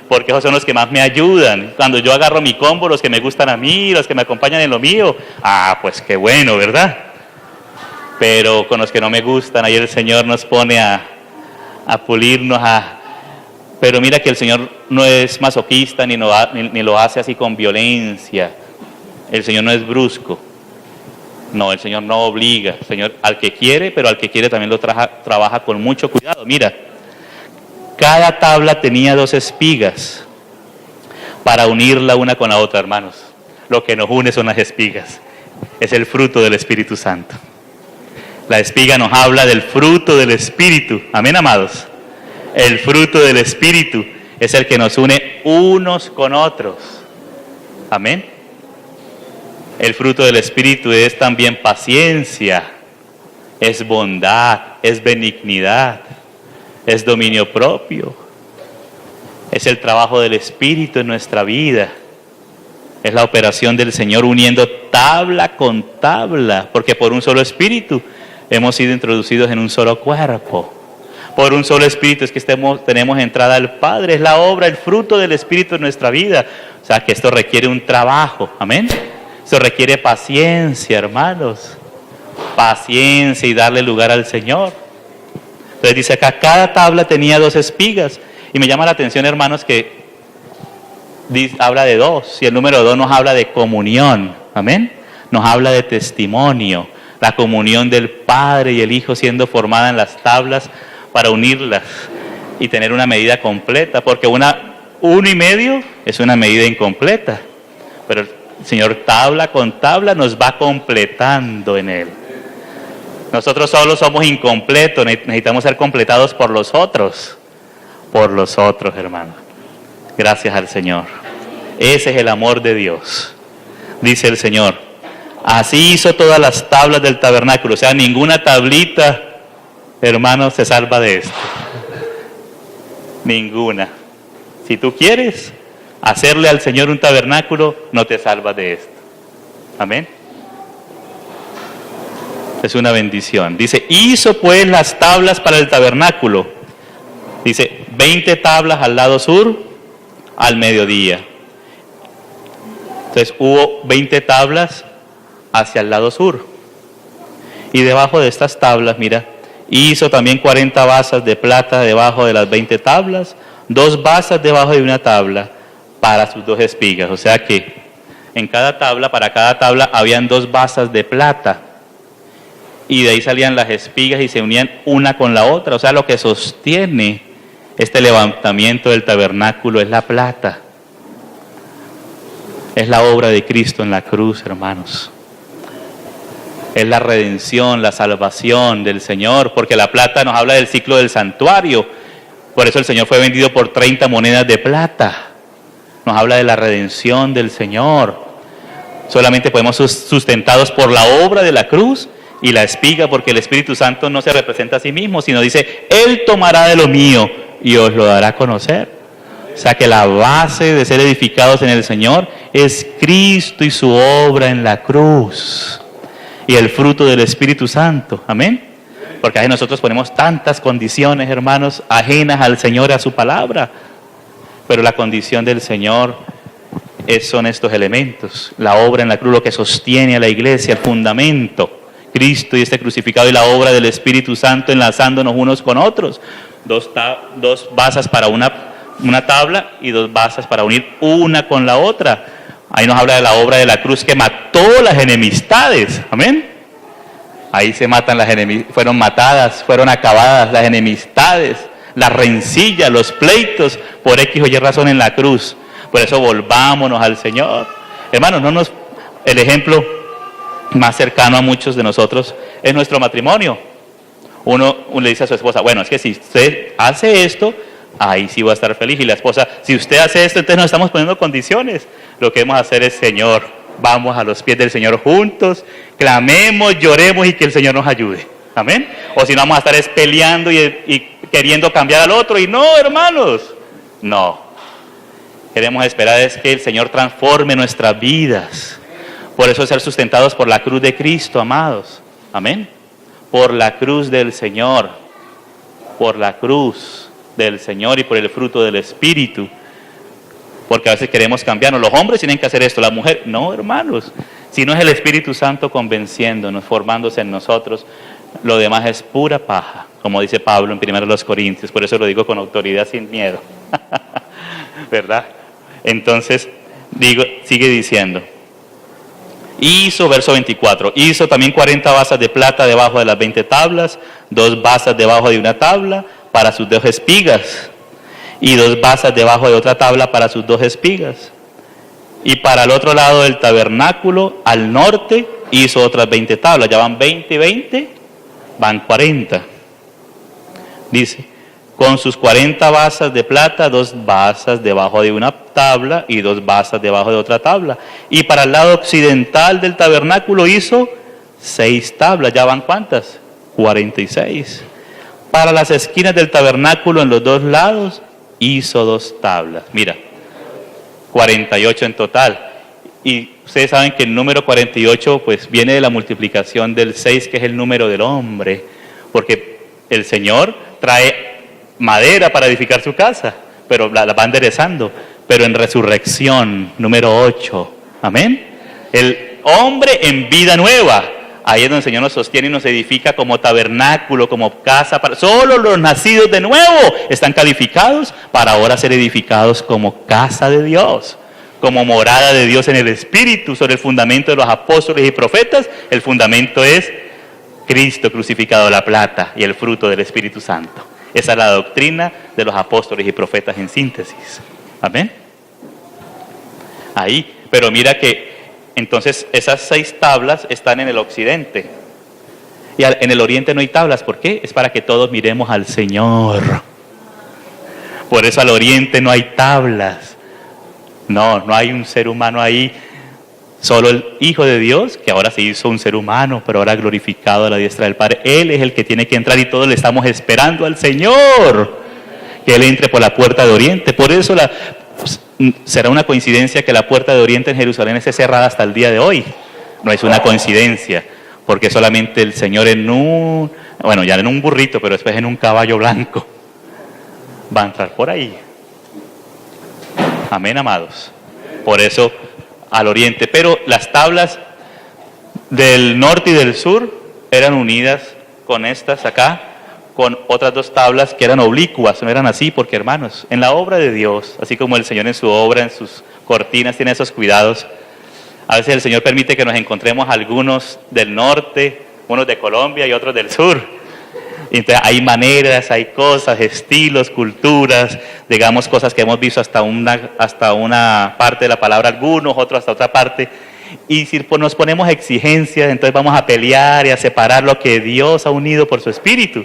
Porque esos son los que más me ayudan. Cuando yo agarro mi combo, los que me gustan a mí, los que me acompañan en lo mío, pues qué bueno, ¿verdad? Pero con los que no me gustan, ahí el Señor nos pone a pulirnos, Pero mira que el Señor no es masoquista, ni lo hace así con violencia. El Señor no es brusco. No, el Señor no obliga. El Señor al que quiere, pero al que quiere también lo trabaja con mucho cuidado. Mira, cada tabla tenía 2 espigas para unirla una con la otra, hermanos. Lo que nos une son las espigas. Es el fruto del Espíritu Santo. La espiga nos habla del fruto del Espíritu. Amén, amados. El fruto del Espíritu es el que nos une unos con otros. Amén. El fruto del Espíritu es también paciencia, es bondad, es benignidad, es dominio propio. Es el trabajo del Espíritu en nuestra vida. Es la operación del Señor uniendo tabla con tabla, porque por un solo Espíritu hemos sido introducidos en un solo cuerpo. Por un solo Espíritu es que tenemos entrada al Padre. Es la obra, el fruto del Espíritu en nuestra vida. O sea que esto requiere un trabajo. Amén. Esto requiere paciencia, hermanos. Paciencia y darle lugar al Señor. Entonces dice acá, cada tabla tenía 2 espigas. Y me llama la atención, hermanos, que habla de 2. Y el número 2 nos habla de comunión. Amén. Nos habla de testimonio. La comunión del Padre y el Hijo siendo formada en las tablas para unirlas y tener una medida completa. Porque 1,5 es una medida incompleta. Pero el Señor tabla con tabla nos va completando en Él. Nosotros solo somos incompletos, necesitamos ser completados por los otros. Por los otros, hermanos. Gracias al Señor. Ese es el amor de Dios. Dice el Señor, así hizo todas las tablas del tabernáculo. O sea, ninguna tablita, hermano, se salva de esto. Ninguna. Si tú quieres hacerle al Señor un tabernáculo, no te salvas de esto. Amén. Es una bendición. Dice, hizo pues las tablas para el tabernáculo. Dice, 20 tablas al lado sur, al mediodía. Entonces hubo 20 tablas hacia el lado sur. Y debajo de estas tablas, mira, hizo también 40 basas de plata debajo de las 20 tablas, 2 basas debajo de una tabla para sus 2 espigas. O sea que en cada tabla, para cada tabla, habían 2 basas de plata. Y de ahí salían las espigas y se unían una con la otra. O sea, lo que sostiene este levantamiento del tabernáculo es la plata. Es la obra de Cristo en la cruz, hermanos. Es la redención, la salvación del Señor, porque la plata nos habla del ciclo del santuario. Por eso el Señor fue vendido por 30 monedas de plata. Nos habla de la redención del Señor. Solamente podemos ser sustentados por la obra de la cruz y la espiga, porque el Espíritu Santo no se representa a sí mismo, sino dice, Él tomará de lo mío y os lo dará a conocer. O sea que la base de ser edificados en el Señor es Cristo y su obra en la cruz y el fruto del Espíritu Santo. Amén. Porque ahí nosotros ponemos tantas condiciones, hermanos, ajenas al Señor y a su palabra. Pero la condición del Señor son estos elementos. La obra en la cruz, lo que sostiene a la iglesia, el fundamento. Cristo y este crucificado y la obra del Espíritu Santo enlazándonos unos con otros. Dos basas para una tabla y dos basas para unir una con la otra. Ahí nos habla de la obra de la cruz que mató las enemistades. Amén. Ahí se matan las enemistades, fueron matadas, fueron acabadas las enemistades, las rencillas, los pleitos por X o Y razón en la cruz. Por eso volvámonos al Señor. Hermanos, el ejemplo más cercano a muchos de nosotros es nuestro matrimonio. Uno le dice a su esposa, bueno, es que si usted hace esto, ahí sí va a estar feliz. Y la esposa, si usted hace esto, entonces nos estamos poniendo condiciones. Lo que debemos hacer es, Señor, vamos a los pies del Señor juntos, clamemos, lloremos y que el Señor nos ayude. Amén. O si no, vamos a estar peleando y queriendo cambiar al otro. Y no, hermanos, no. Queremos esperar es que el Señor transforme nuestras vidas. Por eso ser sustentados por la cruz de Cristo, amados. Amén. Por la cruz del Señor. Por la cruz del Señor y por el fruto del Espíritu. Porque a veces queremos cambiarnos. Los hombres tienen que hacer esto, la mujer. No, hermanos. Si no es el Espíritu Santo convenciéndonos, formándose en nosotros, lo demás es pura paja. Como dice Pablo en 1 Corintios. Por eso lo digo con autoridad, sin miedo. ¿Verdad? Entonces, sigue diciendo. Hizo, verso 24, hizo también 40 basas de plata debajo de las 20 tablas, 2 basas debajo de una tabla para sus 2 espigas, y 2 basas debajo de otra tabla para sus 2 espigas. Y para el otro lado del tabernáculo, al norte, hizo otras 20 tablas. Ya van 20 y 20, van 40. Dice, con sus 40 basas de plata, 2 basas debajo de una tabla y 2 basas debajo de otra tabla. Y para el lado occidental del tabernáculo hizo 6 tablas. ¿Ya van cuántas? 46. Para las esquinas del tabernáculo en los 2 lados hizo 2 tablas. Mira, 48 en total. Y ustedes saben que el número 48 pues viene de la multiplicación del 6, que es el número del hombre. Porque el Señor trae madera para edificar su casa, pero la va enderezando. Pero en resurrección, número 8, amén. El hombre en vida nueva, ahí es donde el Señor nos sostiene y nos edifica como tabernáculo, como casa. Solo los nacidos de nuevo están calificados para ahora ser edificados como casa de Dios, como morada de Dios en el Espíritu, sobre el fundamento de los apóstoles y profetas. El fundamento es Cristo crucificado, la plata y el fruto del Espíritu Santo. Esa es la doctrina de los apóstoles y profetas en síntesis. Amén. Ahí, pero mira que entonces esas 6 tablas están en el occidente. Y en el oriente no hay tablas. ¿Por qué? Es para que todos miremos al Señor. Por eso al oriente no hay tablas. No hay un ser humano ahí. Solo el Hijo de Dios, que ahora se hizo un ser humano, pero ahora glorificado a la diestra del Padre. Él es el que tiene que entrar y todos le estamos esperando al Señor, que Él entre por la puerta de Oriente. Por eso será una coincidencia que la puerta de Oriente en Jerusalén esté cerrada hasta el día de hoy. No es una coincidencia, porque solamente el Señor ya en un burrito, pero después en un caballo blanco, va a entrar por ahí. Amén, amados. Por eso al oriente, pero las tablas del norte y del sur eran unidas con estas acá, con otras 2 tablas que eran oblicuas, no eran así, porque hermanos, en la obra de Dios, así como el Señor en su obra, en sus cortinas tiene esos cuidados, a veces el Señor permite que nos encontremos algunos del norte, unos de Colombia y otros del sur. Entonces hay maneras, hay cosas, estilos, culturas, digamos cosas que hemos visto hasta una parte de la palabra algunos, otros hasta otra parte. Y si nos ponemos exigencias, entonces vamos a pelear y a separar lo que Dios ha unido por su Espíritu.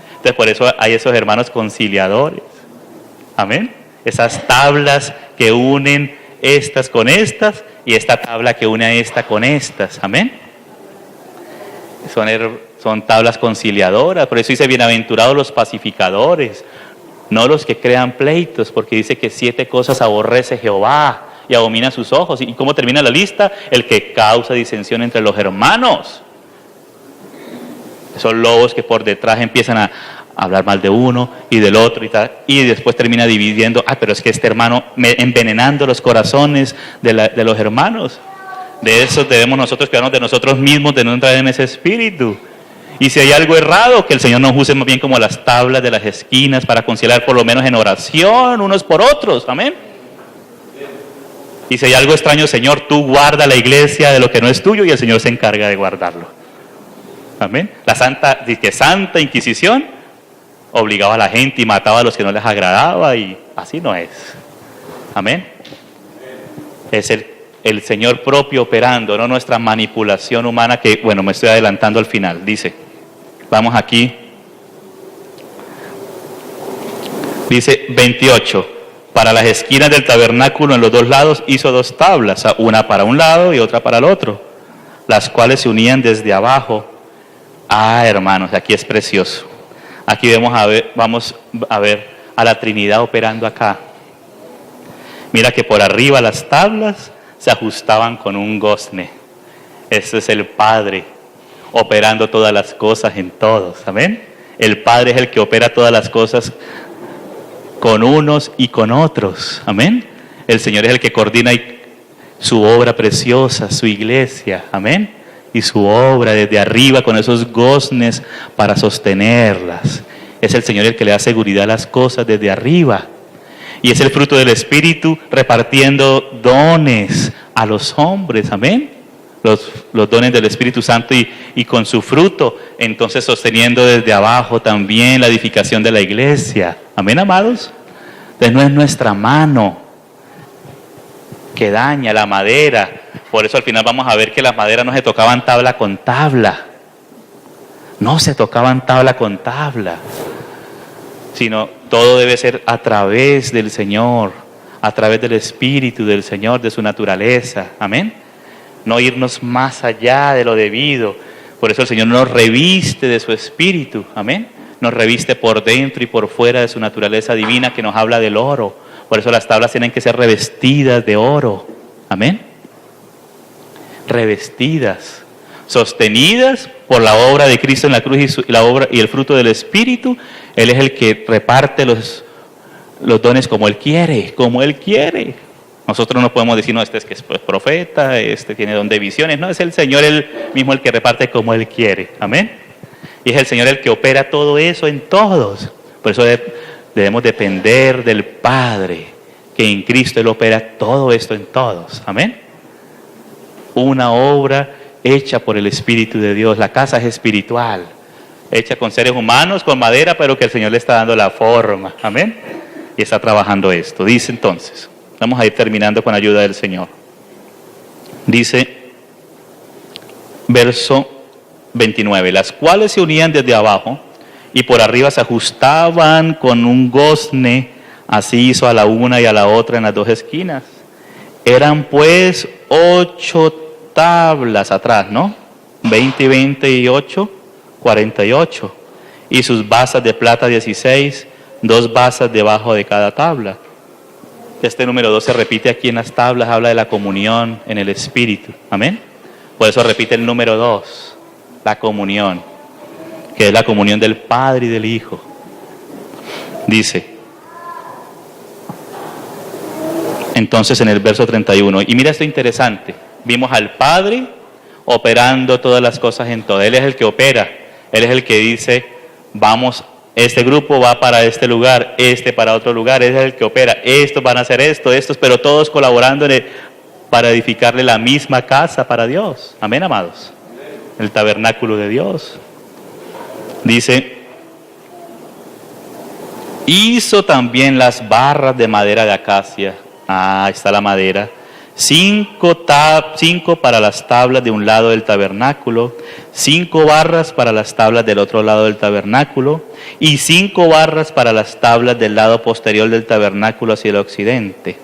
Entonces por eso hay esos hermanos conciliadores. Amén. Esas tablas que unen estas con estas y esta tabla que une a esta con estas. Amén. son tablas conciliadoras. Por eso dice, bienaventurados los pacificadores, no los que crean pleitos, porque dice que 7 cosas aborrece Jehová y abomina sus ojos. ¿Y cómo termina la lista? El que causa disensión entre los hermanos. Esos lobos que por detrás empiezan a hablar mal de uno y del otro y tal, y después termina dividiendo, pero es que este hermano envenenando los corazones de los hermanos. De eso debemos nosotros cuidarnos de nosotros mismos, de no entrar en ese espíritu. Y si hay algo errado, que el Señor nos use más bien como las tablas de las esquinas para conciliar por lo menos en oración unos por otros, amén. Y si hay algo extraño, Señor, tú guarda la iglesia de lo que no es tuyo y el Señor se encarga de guardarlo, amén. La Santa Inquisición obligaba a la gente y mataba a los que no les agradaba, y así no es, amén. Es el Señor propio operando, no nuestra manipulación humana, que bueno, me estoy adelantando al final. Dice, vamos aquí, dice 28, para las esquinas del tabernáculo en los 2 lados hizo 2 tablas, una para un lado y otra para el otro, las cuales se unían desde abajo. Hermanos, aquí es precioso. Aquí vamos a ver a la Trinidad operando acá. Mira que por arriba las tablas se ajustaban con un gozne. Este es el Padre operando todas las cosas en todos, amén. El Padre es el que opera todas las cosas con unos y con otros, amén. El Señor es el que coordina su obra preciosa, su iglesia, amén. Y su obra desde arriba con esos goznes para sostenerlas. Es el Señor el que le da seguridad a las cosas desde arriba. Y es el fruto del Espíritu repartiendo dones a los hombres, amén. Los dones del Espíritu Santo y con su fruto, entonces sosteniendo desde abajo también la edificación de la iglesia. Amén, amados. Entonces no es nuestra mano que daña la madera. Por eso al final vamos a ver que las maderas no se tocaban tabla con tabla. No se tocaban tabla con tabla. Sino todo debe ser a través del Señor, a través del Espíritu del Señor, de su naturaleza. Amén. No irnos más allá de lo debido. Por eso el Señor nos reviste de su Espíritu. Amén. Nos reviste por dentro y por fuera de su naturaleza divina, que nos habla del oro. Por eso las tablas tienen que ser revestidas de oro. Amén. Revestidas, sostenidas por la obra de Cristo en la cruz y la obra y el fruto del Espíritu. Él es el que reparte los dones como Él quiere, como Él quiere. Nosotros no podemos decir, no, este es que es profeta, este tiene don de visiones. No, es el Señor Él mismo el que reparte como Él quiere. Amén. Y es el Señor el que opera todo eso en todos. Por eso debemos depender del Padre, que en Cristo Él opera todo esto en todos. Amén. Una obra hecha por el Espíritu de Dios. La casa es espiritual, hecha con seres humanos, con madera, pero que el Señor le está dando la forma. Amén. Y está trabajando esto. Dice entonces, vamos a ir terminando con ayuda del Señor. Dice, verso 29, las cuales se unían desde abajo y por arriba se ajustaban con un gozne, así hizo a la una y a la otra en las 2 esquinas. Eran pues 8 tablas atrás, ¿no? 20 y 20 y 8, 48. Y sus basas de plata 16, 2 basas debajo de cada tabla. Este número 2 se repite aquí en las tablas, habla de la comunión en el Espíritu. Amén. Por eso repite el número 2, la comunión, que es la comunión del Padre y del Hijo. Dice, entonces en el verso 31, y mira esto interesante, vimos al Padre operando todas las cosas en todo. Él es el que opera, Él es el que dice, vamos, este grupo va para este lugar, este para otro lugar, Él es el que opera, estos van a hacer estos, pero todos colaborando para edificarle la misma casa para Dios. Amén, amados. El tabernáculo de Dios. Dice, hizo también las barras de madera de acacia. Ahí está la madera. 5 para las tablas de un lado del tabernáculo, 5 barras para las tablas del otro lado del tabernáculo, y 5 barras para las tablas del lado posterior del tabernáculo hacia el occidente.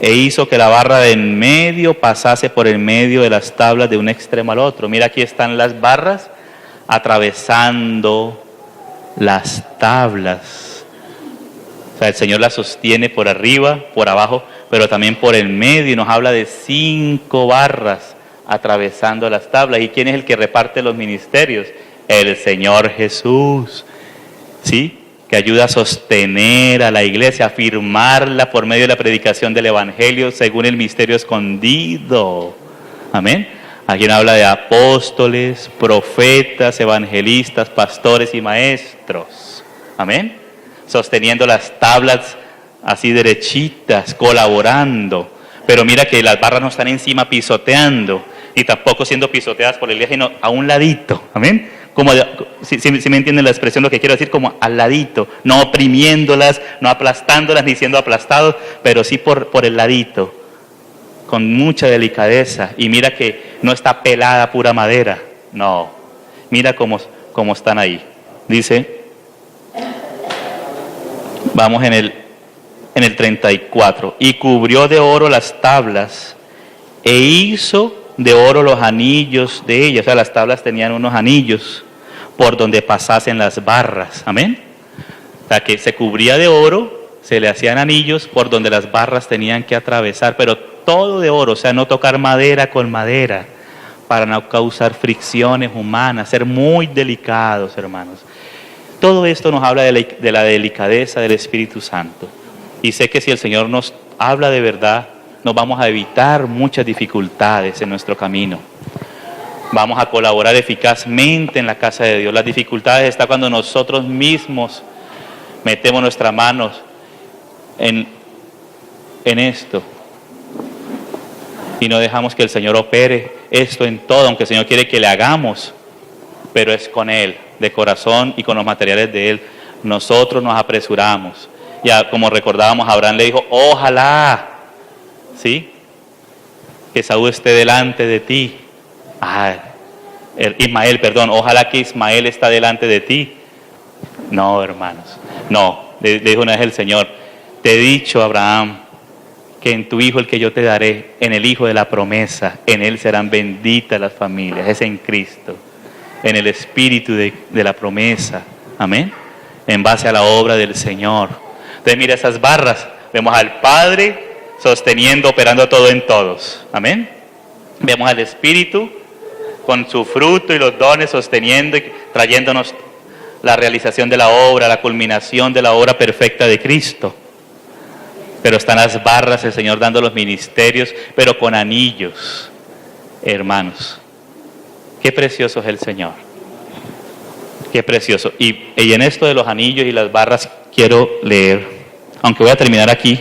e hizo que la barra de en medio pasase por el medio de las tablas de un extremo al otro. Mira, aquí están las barras atravesando las tablas. O sea, el Señor las sostiene por arriba, por abajo, pero también por el medio, y nos habla de 5 barras atravesando las tablas. ¿Y quién es el que reparte los ministerios? El Señor Jesús, ¿sí? Que ayuda a sostener a la iglesia, a afirmarla por medio de la predicación del Evangelio según el misterio escondido. Amén. Aquí nos habla de apóstoles, profetas, evangelistas, pastores y maestros. Amén. Sosteniendo las tablas así derechitas, colaborando. Pero mira que las barras no están encima pisoteando, y tampoco siendo pisoteadas por el eje, sino a un ladito. Amén. Como, si me entienden la expresión, lo que quiero decir, como al ladito, no oprimiéndolas, no aplastándolas ni siendo aplastados, pero sí por el ladito, con mucha delicadeza. Y mira que no está pelada pura madera, no, mira cómo están ahí. Dice, vamos en el 34, y cubrió de oro las tablas, e hizo de oro los anillos de ellas. O sea, las tablas tenían unos anillos por donde pasasen las barras. Amén. O sea, que se cubría de oro, se le hacían anillos por donde las barras tenían que atravesar, pero todo de oro, o sea, no tocar madera con madera, para no causar fricciones humanas, ser muy delicados, hermanos. Todo esto nos habla de la delicadeza del Espíritu Santo. Y sé que si el Señor nos habla de verdad, nos vamos a evitar muchas dificultades en nuestro camino. Vamos a colaborar eficazmente en la casa de Dios. Las dificultades están cuando nosotros mismos metemos nuestras manos en esto y no dejamos que el Señor opere esto en todo, aunque el Señor quiere que le hagamos, pero es con Él, de corazón y con los materiales de Él. Nosotros nos apresuramos. Ya como recordábamos, Abraham le dijo, ojalá, ¿sí?, que Saúl esté delante de ti. Ismael, perdón, ojalá que Ismael está delante de ti. No, hermanos, no, le dijo una vez el Señor, te he dicho, Abraham, que en tu hijo el que yo te daré, en el hijo de la promesa, en él serán benditas las familias, es en Cristo, en el espíritu de la promesa, amén, en base a la obra del Señor. Entonces mira esas barras, vemos al Padre sosteniendo, operando todo en todos, amén. Vemos al Espíritu con su fruto y los dones sosteniendo y trayéndonos la realización de la obra, la culminación de la obra perfecta de Cristo. Pero están las barras, el Señor dando los ministerios, pero con anillos, hermanos. Qué precioso es el Señor. Qué precioso. Y en esto de los anillos y las barras quiero leer, aunque voy a terminar aquí.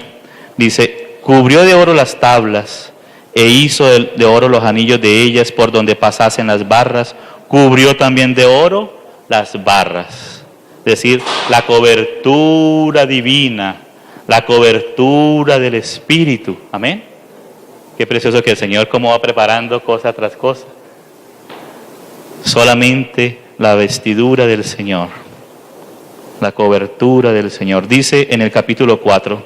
Dice, cubrió de oro las tablas e hizo de oro los anillos de ellas por donde pasasen las barras. Cubrió también de oro las barras. Es decir, la cobertura divina, la cobertura del Espíritu. Amén. Qué precioso que el Señor cómo va preparando cosa tras cosa. Solamente la vestidura del Señor, la cobertura del Señor. Dice en el capítulo 4,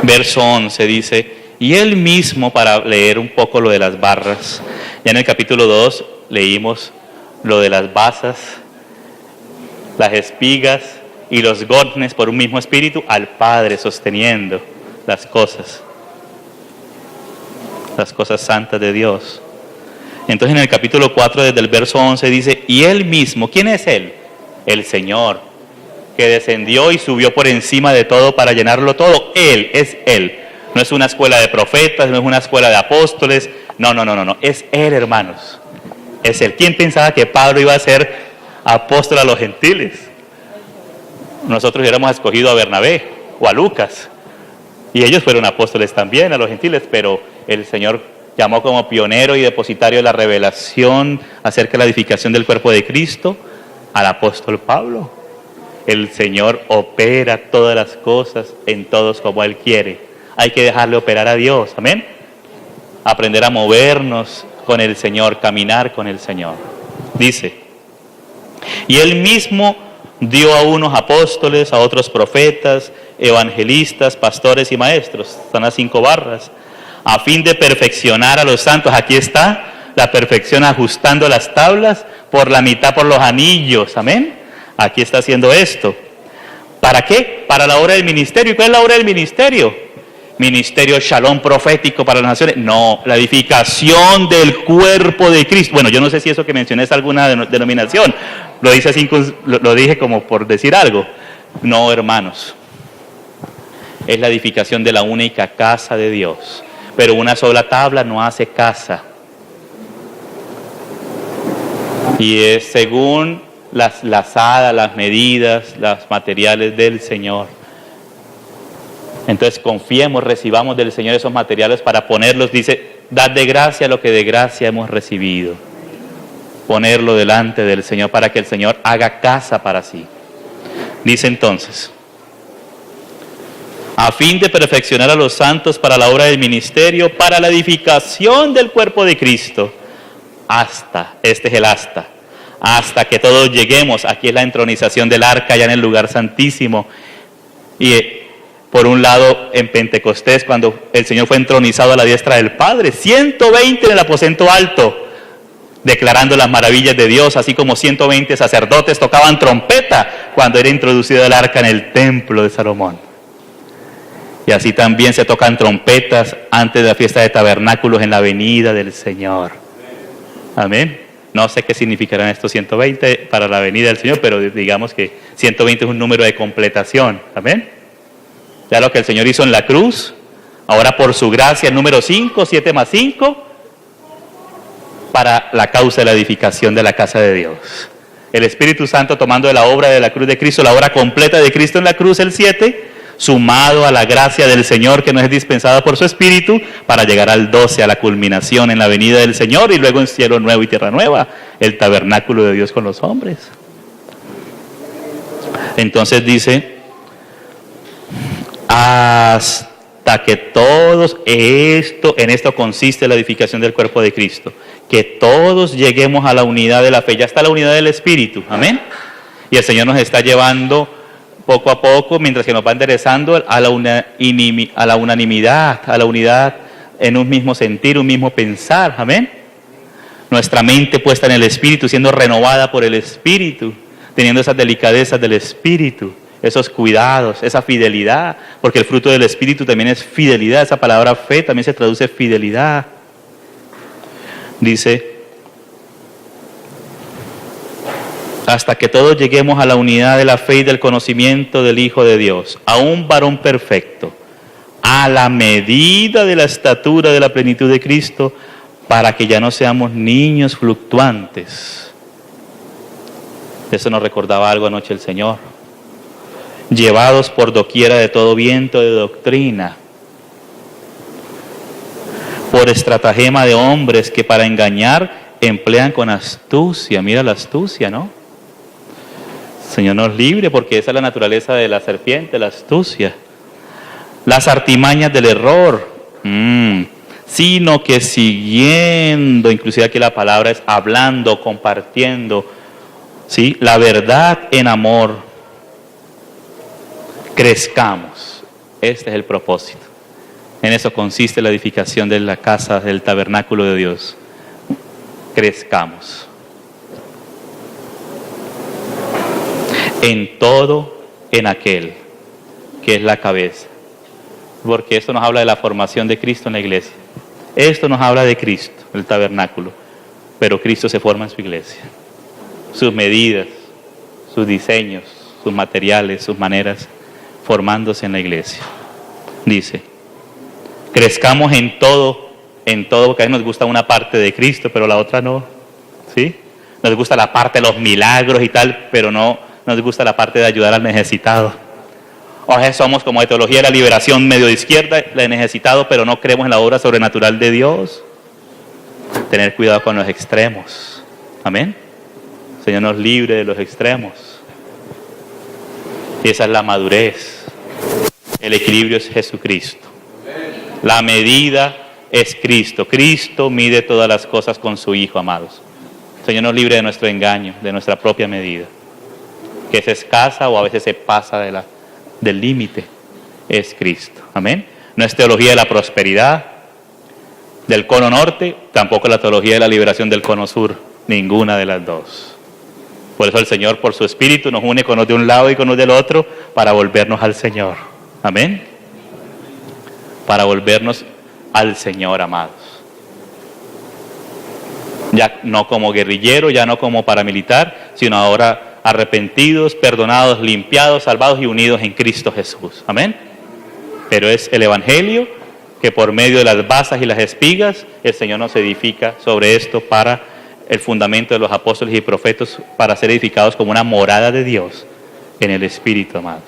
verso 11, dice, y él mismo, para leer un poco lo de las barras, ya en el capítulo 2 leímos lo de las basas, las espigas y los goznes por un mismo espíritu, al Padre sosteniendo las cosas santas de Dios. Entonces en el capítulo 4 desde el verso 11 dice, y él mismo, ¿quién es él? El Señor, que descendió y subió por encima de todo para llenarlo todo. Él, es Él. No es una escuela de profetas, no es una escuela de apóstoles, no, es Él, hermanos. Es Él. ¿Quién pensaba que Pablo iba a ser apóstol a los gentiles? Nosotros hubiéramos escogido a Bernabé o a Lucas, y ellos fueron apóstoles también a los gentiles, pero el Señor llamó como pionero y depositario de la revelación acerca de la edificación del cuerpo de Cristo al apóstol Pablo. El Señor opera todas las cosas en todos como Él quiere. Hay que dejarle operar a Dios, amén. Aprender a movernos con el Señor, caminar con el Señor. Dice, y Él mismo Dio a unos apóstoles, a otros profetas, evangelistas, pastores y maestros. Están las 5 barras. A fin de perfeccionar a los santos. Aquí está la perfección, ajustando las tablas por la mitad por los anillos. Amén. Aquí está haciendo esto. ¿Para qué? Para la obra del ministerio. ¿Y cuál es la obra del ministerio? Ministerio Shalom profético para las naciones. No, la edificación del cuerpo de Cristo. Bueno, yo no sé si eso que mencioné es alguna denominación. Lo hice así, lo dije como por decir algo. No, hermanos. Es la edificación de la única casa de Dios. Pero una sola tabla no hace casa. Y es según las lazadas, las medidas, los materiales del Señor. Entonces confiemos, recibamos del Señor esos materiales para ponerlos. Dice, dad de gracia lo que de gracia hemos recibido. Ponerlo delante del Señor para que el Señor haga casa para sí. Dice entonces, a fin de perfeccionar a los santos para la obra del ministerio, para la edificación del cuerpo de Cristo, este es el hasta que todos lleguemos. Aquí es la entronización del arca ya en el lugar santísimo. Y por un lado en Pentecostés, cuando el Señor fue entronizado a la diestra del Padre, 120 en el aposento alto, declarando las maravillas de Dios, así como 120 sacerdotes tocaban trompeta cuando era introducido el arca en el templo de Salomón. Y así también se tocan trompetas antes de la fiesta de tabernáculos en la venida del Señor. Amén. No sé qué significarán estos 120 para la venida del Señor, pero digamos que 120 es un número de completación. Amén. Ya lo que el Señor hizo en la cruz, ahora por su gracia, el número 5, 7 más 5, para la causa de la edificación de la casa de Dios. El Espíritu Santo tomando de la obra de la cruz de Cristo, la obra completa de Cristo en la cruz, el 7, sumado a la gracia del Señor que nos es dispensada por su Espíritu, para llegar al 12, a la culminación en la venida del Señor, y luego en cielo nuevo y tierra nueva, el tabernáculo de Dios con los hombres. Entonces dice, hasta que todos, en esto consiste la edificación del cuerpo de Cristo, que todos lleguemos a la unidad de la fe. Ya está la unidad del Espíritu, amén. Y el Señor nos está llevando poco a poco, mientras que nos va enderezando a la unanimidad, a la unidad en un mismo sentir, un mismo pensar, amén. Nuestra mente puesta en el Espíritu, siendo renovada por el Espíritu, teniendo esas delicadezas del Espíritu, esos cuidados, esa fidelidad, porque el fruto del Espíritu también es fidelidad. Esa palabra fe también se traduce fidelidad. Dice, hasta que todos lleguemos a la unidad de la fe y del conocimiento del Hijo de Dios, a un varón perfecto, a la medida de la estatura de la plenitud de Cristo, para que ya no seamos niños fluctuantes. Eso nos recordaba algo anoche el Señor. Llevados por doquiera de todo viento de doctrina, por estratagema de hombres que para engañar emplean con astucia. Mira la astucia, ¿no? Señor nos libre, porque esa es la naturaleza de la serpiente, la astucia. Las artimañas del error, sino que siguiendo, inclusive aquí la palabra es hablando, compartiendo, ¿sí? La verdad en amor, crezcamos. Este es el propósito. En eso consiste la edificación de la casa, del tabernáculo de Dios. Crezcamos. En todo, en aquel que es la cabeza. Porque esto nos habla de la formación de Cristo en la iglesia. Esto nos habla de Cristo, el tabernáculo. Pero Cristo se forma en su iglesia. Sus medidas, sus diseños, sus materiales, sus maneras, formándose en la iglesia. Dice, crezcamos en todo, porque a veces nos gusta una parte de Cristo, pero la otra no, ¿sí? Nos gusta la parte de los milagros y tal, pero no nos gusta la parte de ayudar al necesitado. O a veces somos como de teología de la liberación medio de izquierda, la de necesitado, pero no creemos en la obra sobrenatural de Dios. Tener cuidado con los extremos. Amén. El Señor nos libre de los extremos. Y esa es la madurez. El equilibrio es Jesucristo. La medida es Cristo. Cristo mide todas las cosas con su Hijo, amados. El Señor nos libre de nuestro engaño, de nuestra propia medida. que es escasa o a veces se pasa del límite, es Cristo. Amén. No es teología de la prosperidad del cono norte, tampoco la teología de la liberación del cono sur, ninguna de las dos. Por eso el Señor, por su Espíritu, nos une con los de un lado y con los del otro para volvernos al Señor. Amén. Para volvernos al Señor, amados. Ya no como guerrillero, ya no como paramilitar, sino ahora arrepentidos, perdonados, limpiados, salvados y unidos en Cristo Jesús. Amén. Pero es el Evangelio que por medio de las basas y las espigas, el Señor nos edifica sobre esto para el fundamento de los apóstoles y profetas, para ser edificados como una morada de Dios en el Espíritu, amados.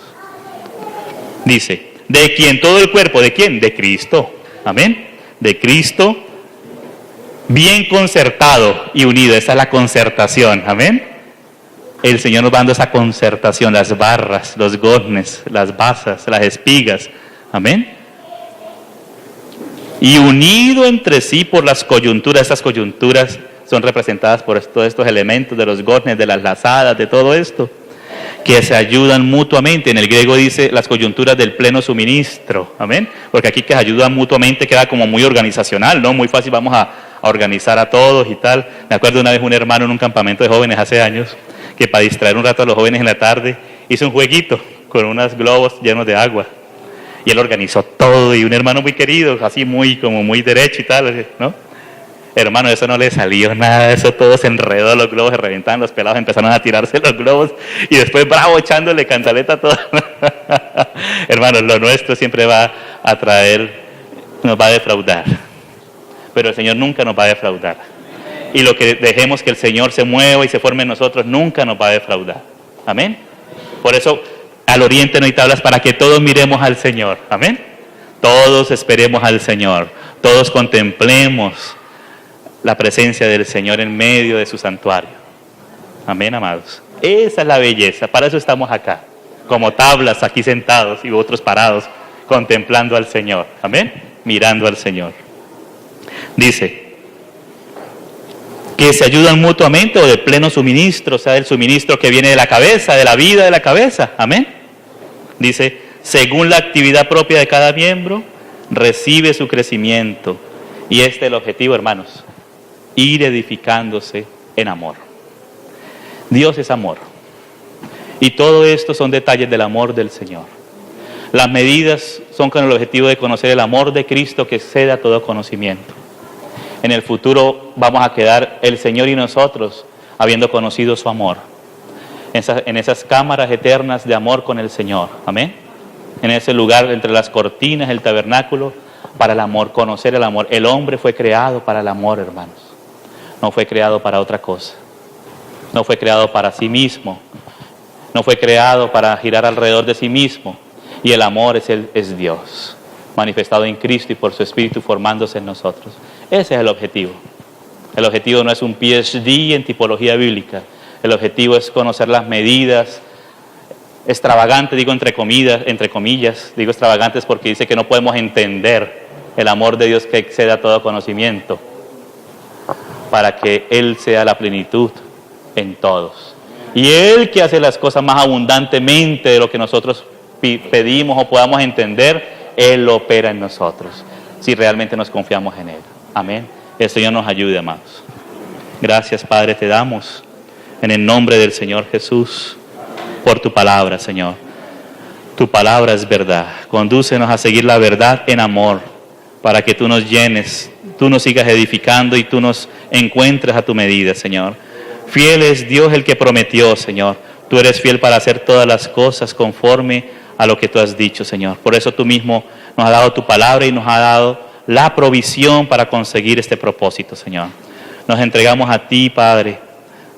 Dice, de quien todo el cuerpo, ¿de quién? De Cristo. Amén. De Cristo, bien concertado y unido. Esa es la concertación. Amén. El Señor nos va dando esa concertación, las barras, los goznes, las basas, las espigas. Amén. Y unido entre sí por las coyunturas. Estas coyunturas son representadas por todos estos elementos de los goznes, de las lazadas, de todo esto, que se ayudan mutuamente. En el griego dice las coyunturas del pleno suministro. Amén. Porque aquí que se ayudan mutuamente queda como muy organizacional, ¿no? Muy fácil, vamos a organizar a todos y tal. Me acuerdo una vez un hermano en un campamento de jóvenes hace años, que para distraer un rato a los jóvenes en la tarde, hizo un jueguito con unos globos llenos de agua. Y él organizó todo, y un hermano muy querido, así muy derecho y tal, ¿no? Hermano, eso no le salió nada, eso todo se enredó, los globos se reventaban, los pelados empezaron a tirarse los globos, y después bravo echándole cantaleta a todo. Hermanos, lo nuestro siempre va a traer, nos va a defraudar. Pero el Señor nunca nos va a defraudar. Y lo que dejemos que el Señor se mueva y se forme en nosotros, nunca nos va a defraudar. Amén. Por eso, al oriente no hay tablas, para que todos miremos al Señor. Amén. Todos esperemos al Señor. Todos contemplemos la presencia del Señor en medio de su santuario. Amén, amados. Esa es la belleza. Para eso estamos acá, como tablas aquí sentados y otros parados, contemplando al Señor. Amén. Mirando al Señor. Dice que se ayudan mutuamente o de pleno suministro, o sea, el suministro que viene de la cabeza, de la vida de la cabeza. Amén. Dice, según la actividad propia de cada miembro, recibe su crecimiento. Y este es el objetivo, hermanos, ir edificándose en amor. Dios es amor. Y todo esto son detalles del amor del Señor. Las medidas son con el objetivo de conocer el amor de Cristo que excede a todo conocimiento. En el futuro vamos a quedar el Señor y nosotros habiendo conocido su amor. En esas cámaras eternas de amor con el Señor. Amén. En ese lugar entre las cortinas, el tabernáculo, para el amor, conocer el amor. El hombre fue creado para el amor, hermanos. No fue creado para otra cosa. No fue creado para sí mismo. No fue creado para girar alrededor de sí mismo. Y el amor es Dios, manifestado en Cristo y por su Espíritu formándose en nosotros. Ese es el objetivo. El objetivo no es un PhD en tipología bíblica. El objetivo es conocer las medidas extravagantes, digo entre comillas, digo extravagantes porque dice que no podemos entender el amor de Dios que excede a todo conocimiento, para que Él sea la plenitud en todos. Y Él que hace las cosas más abundantemente de lo que nosotros pedimos o podamos entender, Él lo opera en nosotros, si realmente nos confiamos en Él. Amén. El Señor nos ayude, amados. Gracias, Padre, te damos en el nombre del Señor Jesús por tu palabra, Señor. Tu palabra es verdad. Condúcenos a seguir la verdad en amor, para que tú nos llenes, tú nos sigas edificando y tú nos encuentres a tu medida, Señor. Fiel es Dios el que prometió, Señor. Tú eres fiel para hacer todas las cosas conforme a lo que tú has dicho, Señor. Por eso tú mismo nos has dado tu palabra y nos has dado la provisión para conseguir este propósito, Señor. Nos entregamos a ti, Padre,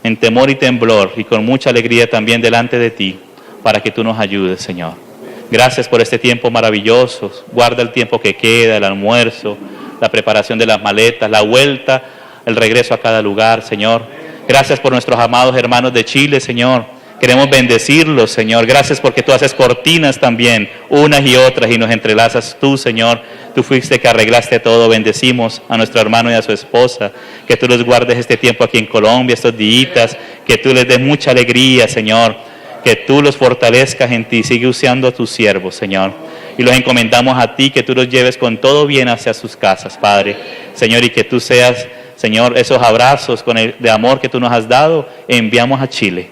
en temor y temblor y con mucha alegría también delante de ti, para que tú nos ayudes, Señor. Gracias por este tiempo maravilloso. Guarda el tiempo que queda, el almuerzo, la preparación de las maletas, la vuelta, el regreso a cada lugar, Señor. Gracias por nuestros amados hermanos de Chile, Señor. Queremos bendecirlos, Señor. Gracias porque tú haces cortinas también, unas y otras, y nos entrelazas tú, Señor. Tú fuiste que arreglaste todo. Bendecimos a nuestro hermano y a su esposa. Que tú los guardes este tiempo aquí en Colombia, estos días. Que tú les des mucha alegría, Señor. que tú los fortalezcas en ti. Sigue usando a tus siervos, Señor. Y los encomendamos a ti, que tú los lleves con todo bien hacia sus casas, Padre. Señor, y que tú seas, Señor, esos abrazos de amor que tú nos has dado, enviamos a Chile.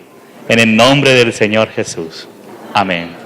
En el nombre del Señor Jesús. Amén.